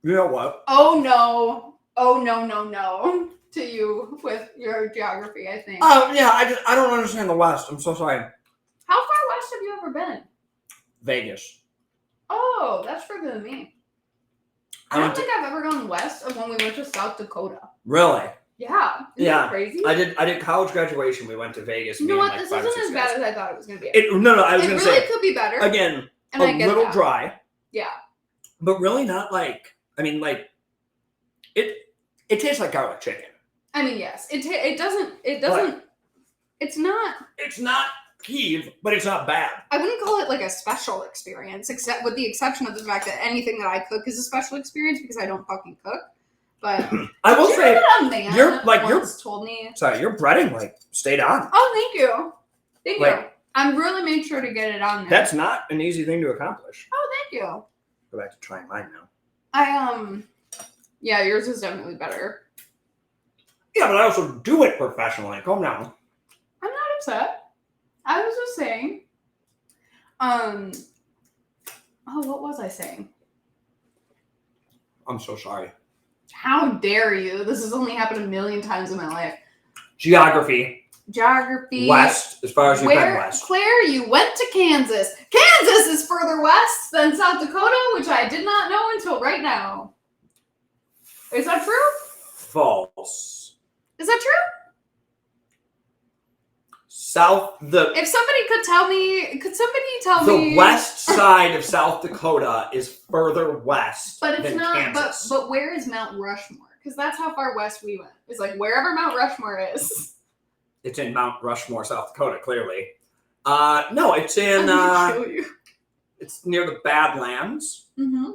You know what? Oh no! Oh no! To you with your geography, I think. Oh, yeah, I don't understand the West. I'm so sorry. How far west have you ever been? Vegas. Oh, that's further than me. I don't think I've ever gone west of when we went to South Dakota. Really? Yeah. Isn't that crazy? I did college graduation. We went to Vegas. You know me and what? like This 5 or isn't 6 as guys. bad as I thought it was gonna be. No, I was it going to really say, could be better. again, and a I get little that. dry, Yeah. but really not like, I mean, like, it tastes like garlic chicken. I mean, yes. It doesn't. Like, It's not. it's not Kiev, but it's not bad. I wouldn't call it like a special experience, except with the exception of the fact that anything that I cook is a special experience because I don't fucking cook. But I will you say, know that a man you're- once told me. sorry, your breading, like, stayed on. Oh, thank you, thank you. Like- I'm really made sure to get it on there. That's not an easy thing to accomplish. Oh, thank you. Go back to trying mine now. Yeah, yours is definitely better. Yeah, but I also do it professionally. Calm down. I'm not upset. I was just saying. Oh, what was I saying? I'm so sorry. How dare you? This has only happened a million times in my life. Geography. Geography. West, as far as you've been west. Claire, you went to Kansas. Kansas is further west than South Dakota, which I did not know until right now. Is that true? False. Is that true? If somebody could tell me, the west side of South Dakota is further west But it's than not. Kansas. But where is Mount Rushmore? Because that's how far west we went. It's like wherever Mount Rushmore is. It's in Mount Rushmore, South Dakota, clearly. No, it's in. I'm gonna kill you. It's near the Badlands. Mm-hmm.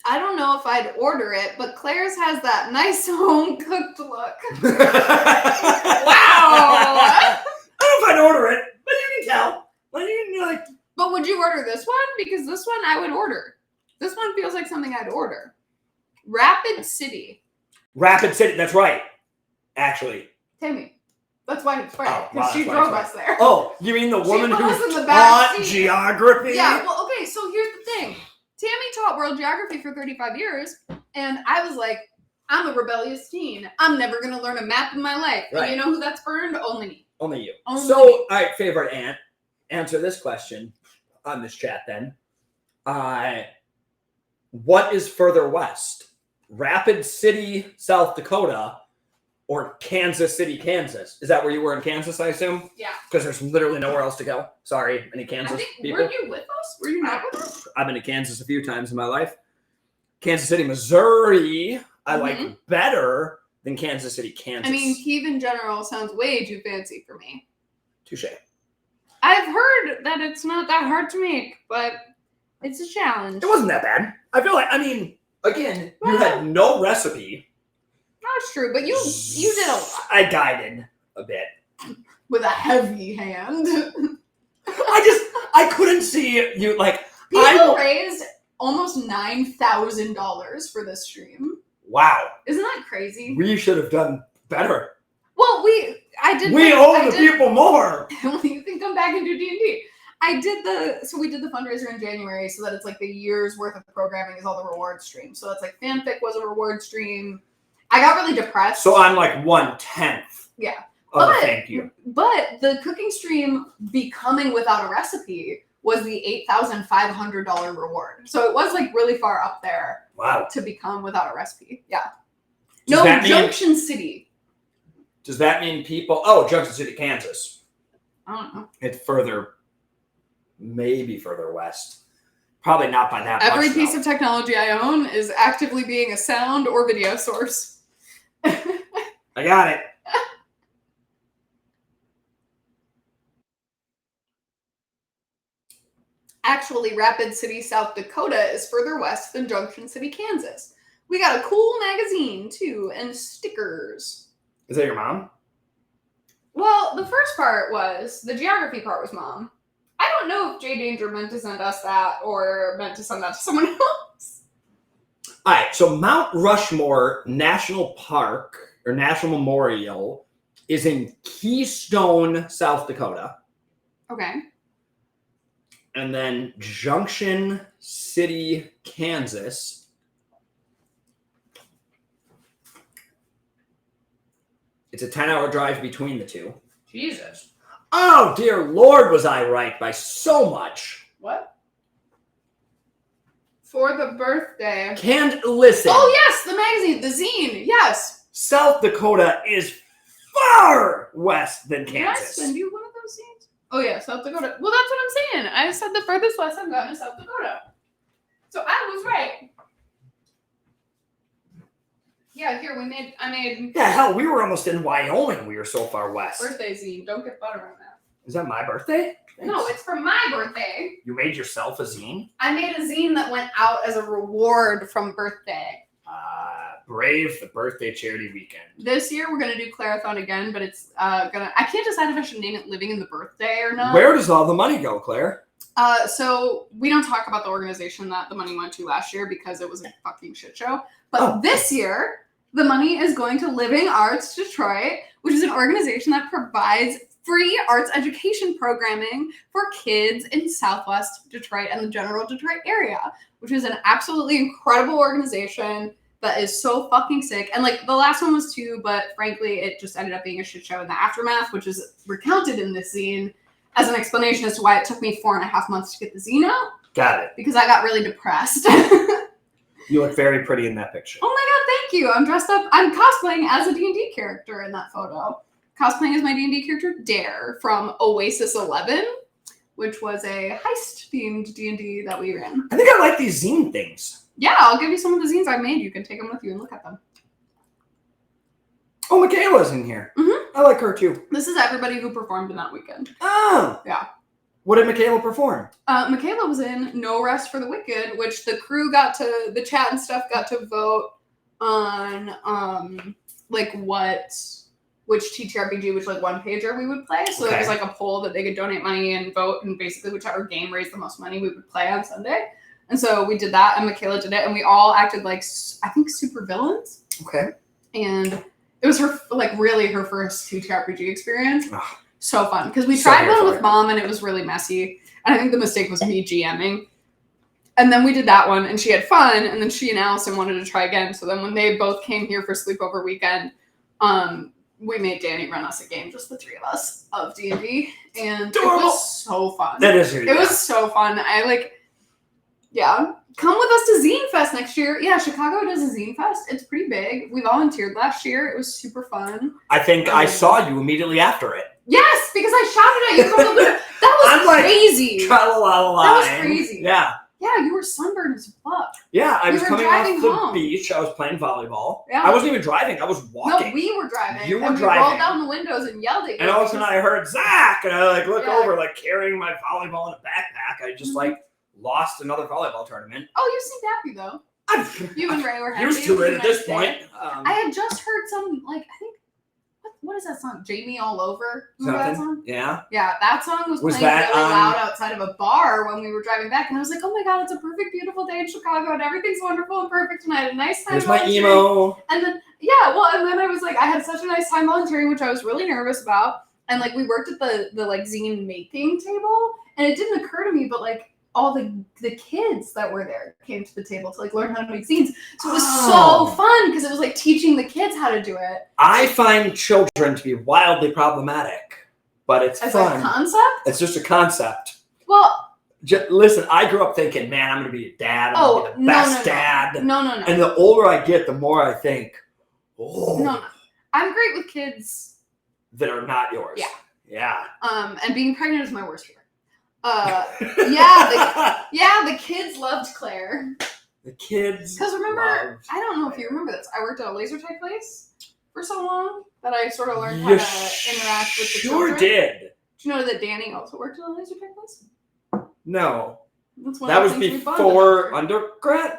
I don't know if I'd order it, but Claire's has that nice home cooked look. Wow! I don't know if I'd order it, but you can tell. But would you order this one? Because this one I would order. This one feels like something I'd order. Rapid City. Rapid City, that's right. Actually. Tammy. That's why it's right. Oh, Because wow, she that's drove why us there. Oh, you mean the She woman put who us in the back taught seat. geography? Yeah, well, okay, so here's the thing. Tammy taught world geography for 35 years, and I was like, I'm a rebellious teen. I'm never going to learn a map in my life. Right. And you know who that's burned? Only me. Only you. Only So, me. all right, favorite aunt, answer this question on this chat then. What is further west? Rapid City, South Dakota, or Kansas City, Kansas? Is that where you were in Kansas, I assume? Yeah. Because there's literally nowhere else to go. Sorry, any I Kansas think, people? were you with us? Were you not with us? I've been to Kansas a few times in my life. Kansas City, Missouri, I like better than Kansas City, Kansas. I mean, Kiev in general sounds way too fancy for me. Touche. I've heard that it's not that hard to make, but it's a challenge. It wasn't that bad. I feel like, I mean, again, you had no recipe. That's true, but you did a lot I guided a bit. with a heavy hand. I couldn't see you like. People raised almost $9,000 for this stream. Wow. Isn't that crazy? We should have done better. Well, we owe the people more. Well, you can come back and do D&D. We did the fundraiser in January so that it's like the year's worth of programming is all the reward streams. So it's like fanfic was a reward stream. I got really depressed. So I'm like 1/10. Yeah. Of a thank you. But the cooking stream becoming without a recipe was the $8,500 reward. So it was like really far up there. Wow. To become without a recipe. Yeah. Does that mean, Junction City. Does that mean people? Oh, Junction City, Kansas. I don't know. It's further, maybe further west. Probably not by that much. Every piece of technology I own is actively being a sound or video source. I got it. Actually, Rapid City, South Dakota is further west than Junction City, Kansas. We got a cool magazine, too, and stickers. Is that your mom? Well, the first part was, the geography part was Mom. I don't know if Jay Danger meant to send us that or meant to send that to someone else. All right, so Mount Rushmore National Park, or National Memorial, is in Keystone, South Dakota. Okay. And then Junction City, Kansas. It's a 10-hour drive between the two. Jesus. Oh, dear Lord, was I right by so much. What? For the birthday. Can't listen. Oh, yes, the magazine, the zine, yes. South Dakota is far west than Did I Kansas. send you one of those zines? Oh, yeah, South Dakota. Well, that's what I'm saying. I said the furthest west I've gotten is South Dakota. So I was right. Yeah, here, I made... Yeah, hell, we were almost in Wyoming. We were so far west. Birthday zine. Don't get butter on that. Is that my birthday? No, it's for my birthday. You made yourself a zine? I made a zine that went out as a reward from birthday. Brave the birthday charity weekend. This year we're gonna do Clarathon again, but it's I can't decide if I should name it Living in the Birthday or not. Where does all the money go, Claire? So we don't talk about the organization that the money went to last year because it was a fucking shit show. But this year, the money is going to Living Arts Detroit, which is an organization that provides free arts education programming for kids in Southwest Detroit and the general Detroit area, which is an absolutely incredible organization that is so fucking sick. And like the last one was too, but frankly, it just ended up being a shit show in the aftermath, which is recounted in this zine as an explanation as to why it took me 4.5 months to get the zine out. Got it. Because I got really depressed. You look very pretty in that picture. Oh my god, thank you. I'm dressed up. I'm cosplaying as a D&D character in that photo. Cosplaying as my D&D character, Dare, from Oasis 11, which was a heist-themed D&D that we ran. I think I like these zine things. Yeah, I'll give you some of the zines I made. You can take them with you and look at them. Oh, Michaela's in here. Mm-hmm. I like her too. This is everybody who performed in that weekend. Oh. Yeah. What did Michaela perform? Michaela was in No Rest for the Wicked, which the crew the chat and stuff got to vote on, which TTRPG, which like one pager we would play. So it was like a poll that they could donate money and vote, and basically whichever game raised the most money we would play on Sunday. And so we did that, and Michaela did it, and we all acted like, I think, super villains. Okay. And it was her first TTRPG experience. Oh. So fun. Because we tried one with Mom, and it was really messy. And I think the mistake was me GMing. And then we did that one, and she had fun, and then she and Allison wanted to try again. So then when they both came here for sleepover weekend, we made Danny run us a game, just the three of us, of D&D. And it was so fun. That is really It was so fun. Come with us to Zine Fest next year. Yeah, Chicago does a Zine Fest. It's pretty big. We volunteered last year. It was super fun. I think I saw you immediately after it. Yes, because I shouted at you from the window. That was crazy. That was crazy. Yeah. Yeah, you were sunburned as fuck. Yeah, I was coming off the home. beach. I was playing volleyball. Yeah. I wasn't even driving. I was walking. No, we were driving. You were and driving. We rolled down the windows and yelled at you. And all of a sudden I heard Zach, and I look over, carrying my volleyball in a backpack. I just lost another volleyball tournament. Oh, you seemed happy though. You and Ray were happy. Used to it at this point. I had just heard some, I think, what is that song? Jamie All Over. Remember that song? Yeah. Yeah, that song was playing that really on- loud outside of a bar when we were driving back, and I was like, "Oh my god, it's a perfect, beautiful day in Chicago, and everything's wonderful and perfect, and I had a nice time." Here's my volunteering." emo. And then and then I was like, I had such a nice time volunteering, which I was really nervous about, and like we worked at the like zine making table, and it didn't occur to me, but like all the kids that were there came to the table to like learn how to make zines, so it was Oh. so fun because it was like teaching the kids how to do it I find children to be wildly problematic, but it's as fun. a concept. It's just a concept. Well, Listen, I grew up thinking, man, I'm going to be a dad. I'm going to be the best dad. No. And the older I get, the more I think, oh, No. I'm great with kids. that are not yours. Yeah. Yeah. And being pregnant is my worst fear. The kids loved Claire. The kids. Because remember, loved I don't know if you remember this. I worked at a laser tag place for so long that I sort of learned how You to interact with the sure children. did. Do you know that Danny also worked at a laser tag place? No. That's one That of was the things we bonded before over. undergrad?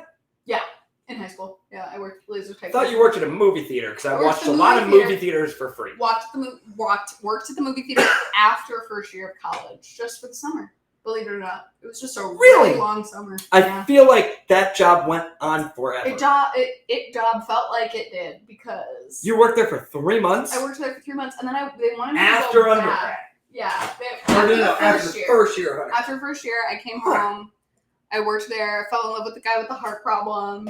In high school. Yeah, I worked at laser tag. I thought place. you worked at a movie theater because I I worked watched at a the lot of movie movie theaters for free. worked at the movie theater after first year of college, just for the summer. Believe it or not, it was just a Really? really long summer. I feel like that job went on forever. It job felt like it did because You worked there for 3 months? I worked there for 3 months, and then they wanted me After to go undergrad. back. Yeah, Or after no, the after first the year. first year of undergrad. After first year, I came Huh. home. I worked there. Fell in love with the guy with the heart problem.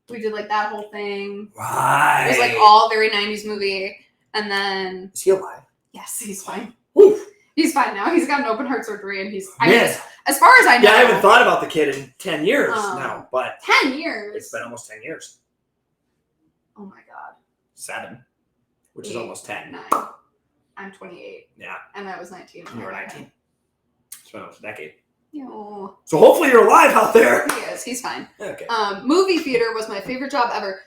We did like that whole thing. Right. It was like all very 90s movie. And then Is he alive? yes, he's fine. Woof. He's fine now. He's got an open heart surgery, and he's. I Man. mean, as far as I know, Yeah, I haven't thought about the kid in 10 years Um, now, but 10 years. it's been almost 10 years. Oh my god. 7, which is 8, almost 10. 9. I'm 28. Yeah. And I was 19. You were 19. It's been almost a decade. Yo. So hopefully you're alive out there. He is. He's fine. Okay. Movie theater was my favorite job ever.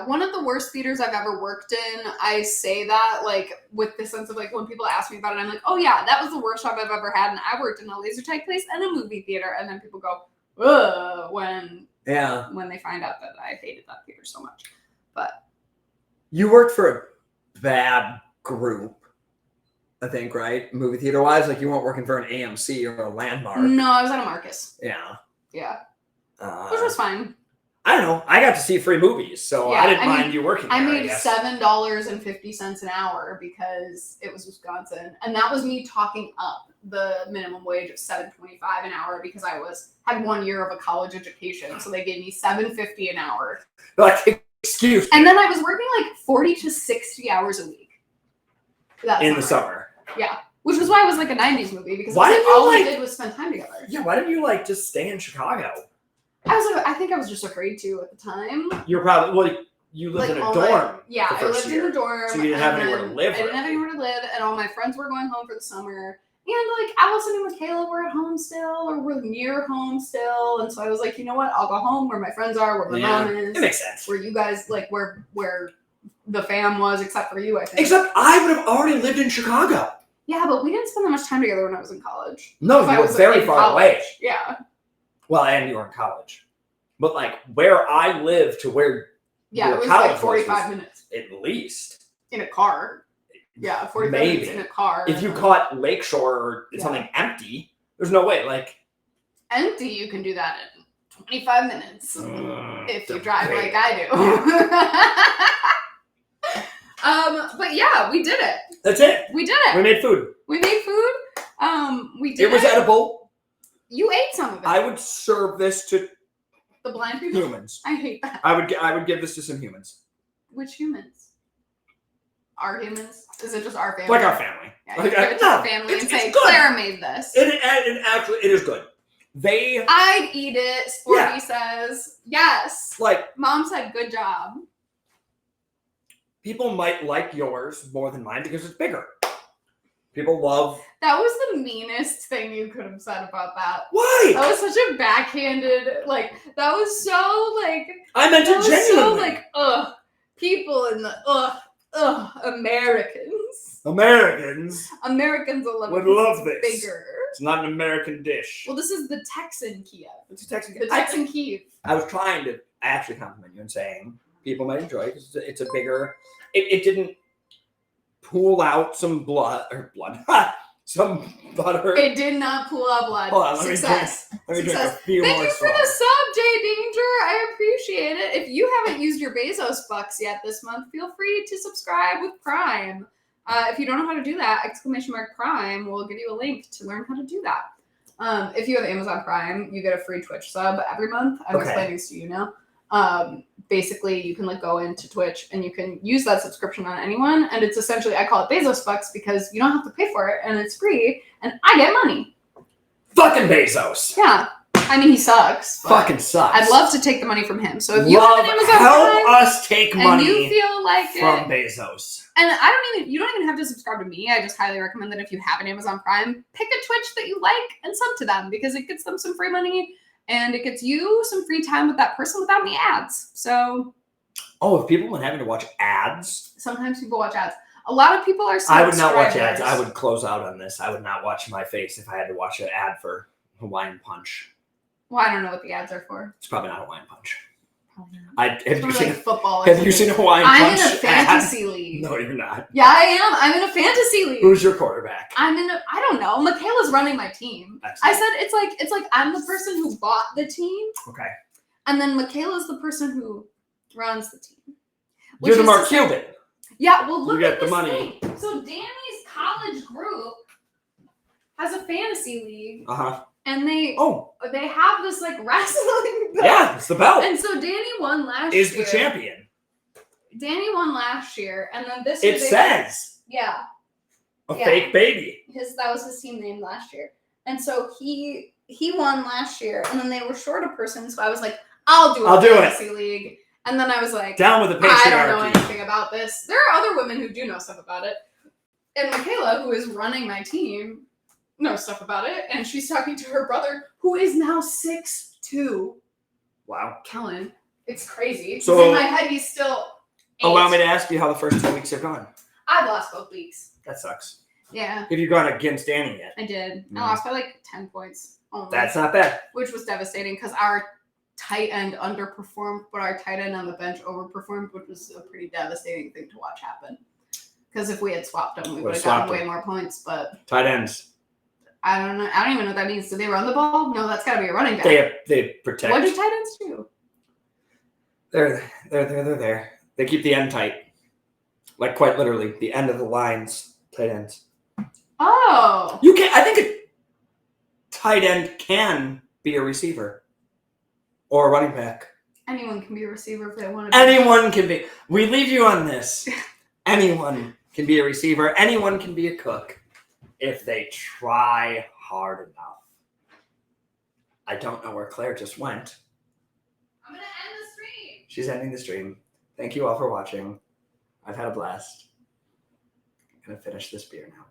One of the worst theaters I've ever worked in. I say that like with the sense of like when people ask me about it, I'm like, oh yeah, that was the worst job I've ever had, and I worked in a laser tag place and a movie theater, and then people go, ugh, when Yeah. they find out that I hated that theater so much. But You worked for a bad group, I think, right? Movie theater wise, like you weren't working for an AMC or a Landmark. no, I was at a Marcus. Yeah. Yeah, which was fine. I don't know. I got to see free movies, so Yeah, I didn't I mean, mind you working I there. made guess. $7.50 an hour because it was Wisconsin, and that was me talking up the minimum wage of $7.25 an hour because I had 1 year of a college education, so they gave me $7.50 an hour, Like, excuse me. and then I was working like 40 to 60 hours a week. In the summer. Yeah, which was why it was like a '90s movie because Why it was did like, you, all we like- did was spend time together. Yeah, why didn't you like just stay in Chicago? I think I was just afraid to at the time. You're probably you lived in a all dorm. yeah, the I first lived in year. a dorm. So you didn't have and anywhere to then live, I didn't have really. anywhere to live, and all my friends were going home for the summer. And like Allison and Michaela were at home still, or were near home still, and so I was like, you know what? I'll go home where my friends are, where my Yeah, mom It is, makes sense. where you guys like where the fam was, except for you, I think. Except I would have already lived in Chicago. Yeah, but we didn't spend that much time together when I was in college. No, If I you were was very in far college. away. Yeah, Well, and you were in college. But like where I lived to where yeah, your it was college like 45 was minutes at least. in a car. Yeah, 45 Maybe. minutes in a car. If you caught Lakeshore or Yeah. something empty, there's no way. Like empty, you can do that in 25 minutes. If you drive debate. like I do. But yeah, we did it. That's it. We did We it. made food. We made food. We did It was edible. You ate some of it. I would serve this to The blind people. humans. I hate that. I would give this to some humans. Which humans? Our humans? Is it just our family? Like our family. Yeah, Like, you give it to no, the family it's and say, good. Clara made this. And actually, it is good. They I'd eat it, Sporty Yeah. says. Yes. like Mom said, good job. people might like yours more than mine because it's bigger. People love That was the meanest thing you could have said about that. why? That was such a backhanded, like, that was so, like, I meant that it was so, genuinely. like, people in the, Americans. Americans will love Would it 'cause love it's this. bigger. It's not an American dish. Well, this is the Texan Kiev. It's a Texan. The Texan Kiev. I was trying to actually compliment you and saying people might enjoy it because it's a bigger it didn't pool out some some butter. It did not pull out blood. Hold on, let me Success. drink a Success. few Thank more you for the swallows. sub, Jay Danger. I appreciate it. If you haven't used your Bezos bucks yet this month, feel free to subscribe with Prime. If you don't know how to do that, !Prime will give you a link to learn how to do that. If you have Amazon Prime, you get a free Twitch sub every month. I'm explaining this to you now. Basically, you can go into Twitch and you can use that subscription on anyone. And it's essentially, I call it Bezos bucks because you don't have to pay for it and it's free and I get money. Fucking Bezos. Yeah. I mean, he sucks. Fucking sucks. I'd love to take the money from him. So if you have an Amazon help Prime us take and money you feel like from it, Bezos. and you don't even have to subscribe to me. I just highly recommend that if you have an Amazon Prime, pick a Twitch that you like and sub to them because it gets them some free money and it gets you some free time with that person without any ads. So, if people weren't having to watch ads, sometimes people watch ads. A lot of people are. I would not watch subscribers. ads. I would close out on this. I would not watch my face if I had to watch an ad for Hawaiian Punch. Well, I don't know what the ads are for. It's probably not Hawaiian Punch. Probably not. Have you seen football? Have you seen Hawaiian I'm Punch? in a fantasy league. No, you're not. Yeah, I am. I'm in a fantasy league. Who's your quarterback? I don't know. Michaela's running my team. Excellent. I said it's like I'm the person who bought the team, Okay. and then Michaela's the person who runs the team. You're the is Mark to say- Cuban. Yeah, well, look You at get the this money. thing. So Danny's college group has a fantasy league, and they have this wrestling belt. Yeah, it's the belt. And so Danny won last year. Is the champion. Danny won last year, and then this year It says yeah. a Yeah. fake baby. That was his team name last year. And so he won last year, and then they were short a person, so I was like, I'll do a fantasy league. And then I was like, Down with the I patriarchy. don't know anything about this. There are other women who do know stuff about it. And Michaela, who is running my team, knows stuff about it, and she's talking to her brother, who is now 6'2". Wow. Kellen. It's crazy. So- in my head, he's still 8. Allow me to ask you how the first 2 weeks have gone. I've lost both weeks. That sucks. Yeah, Have you gone against Danny yet? I did. No. I lost by 10 points. Only. That's not bad. Which was devastating because our tight end underperformed, but our tight end on the bench overperformed, which was a pretty devastating thing to watch happen. Because if we had swapped them, we would have gotten way more points. But Tight ends. I don't know. I don't even know what that means. Do they run the ball? No, that's got to be a running back. They protect. What do tight ends do? They're there. They keep the end tight. Like quite literally, the end of the lines. Tight ends. Oh. You can. I think a tight end can be a receiver or a running back. Anyone can be a receiver if they want to be. Anyone can be. We leave you on this. Anyone can be a receiver. Anyone can be a cook if they try hard enough. I don't know where Claire just went. I'm going to end the stream. She's ending the stream. Thank you all for watching. I've had a blast. I'm going to finish this beer now.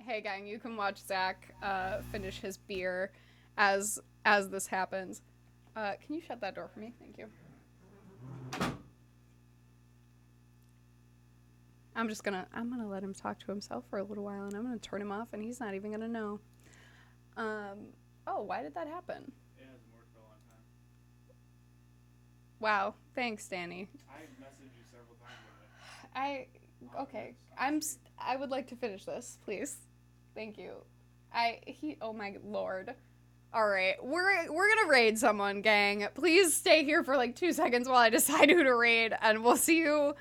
Hey gang, you can watch Zach finish his beer as this happens. Can you shut that door for me? Thank you. I'm gonna let him talk to himself for a little while, and I'm gonna turn him off, and he's not even gonna know. Oh, why did that happen? It hasn't worked for a long time. Wow, thanks, Danny. I messaged you several times with it. I would like to finish this, please. Thank you. Oh my lord. All right, we're gonna raid someone, gang. Please stay here for 2 seconds while I decide who to raid, and we'll see you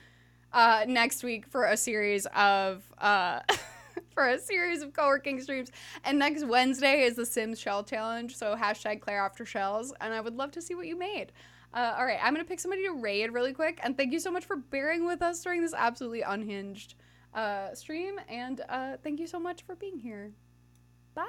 next week for a series of co-working streams. And next Wednesday is the Sims Shell Challenge, so #ClareAfterShells, and I would love to see what you made. All right, I'm gonna pick somebody to raid really quick, and thank you so much for bearing with us during this absolutely unhinged stream, and thank you so much for being here. Bye.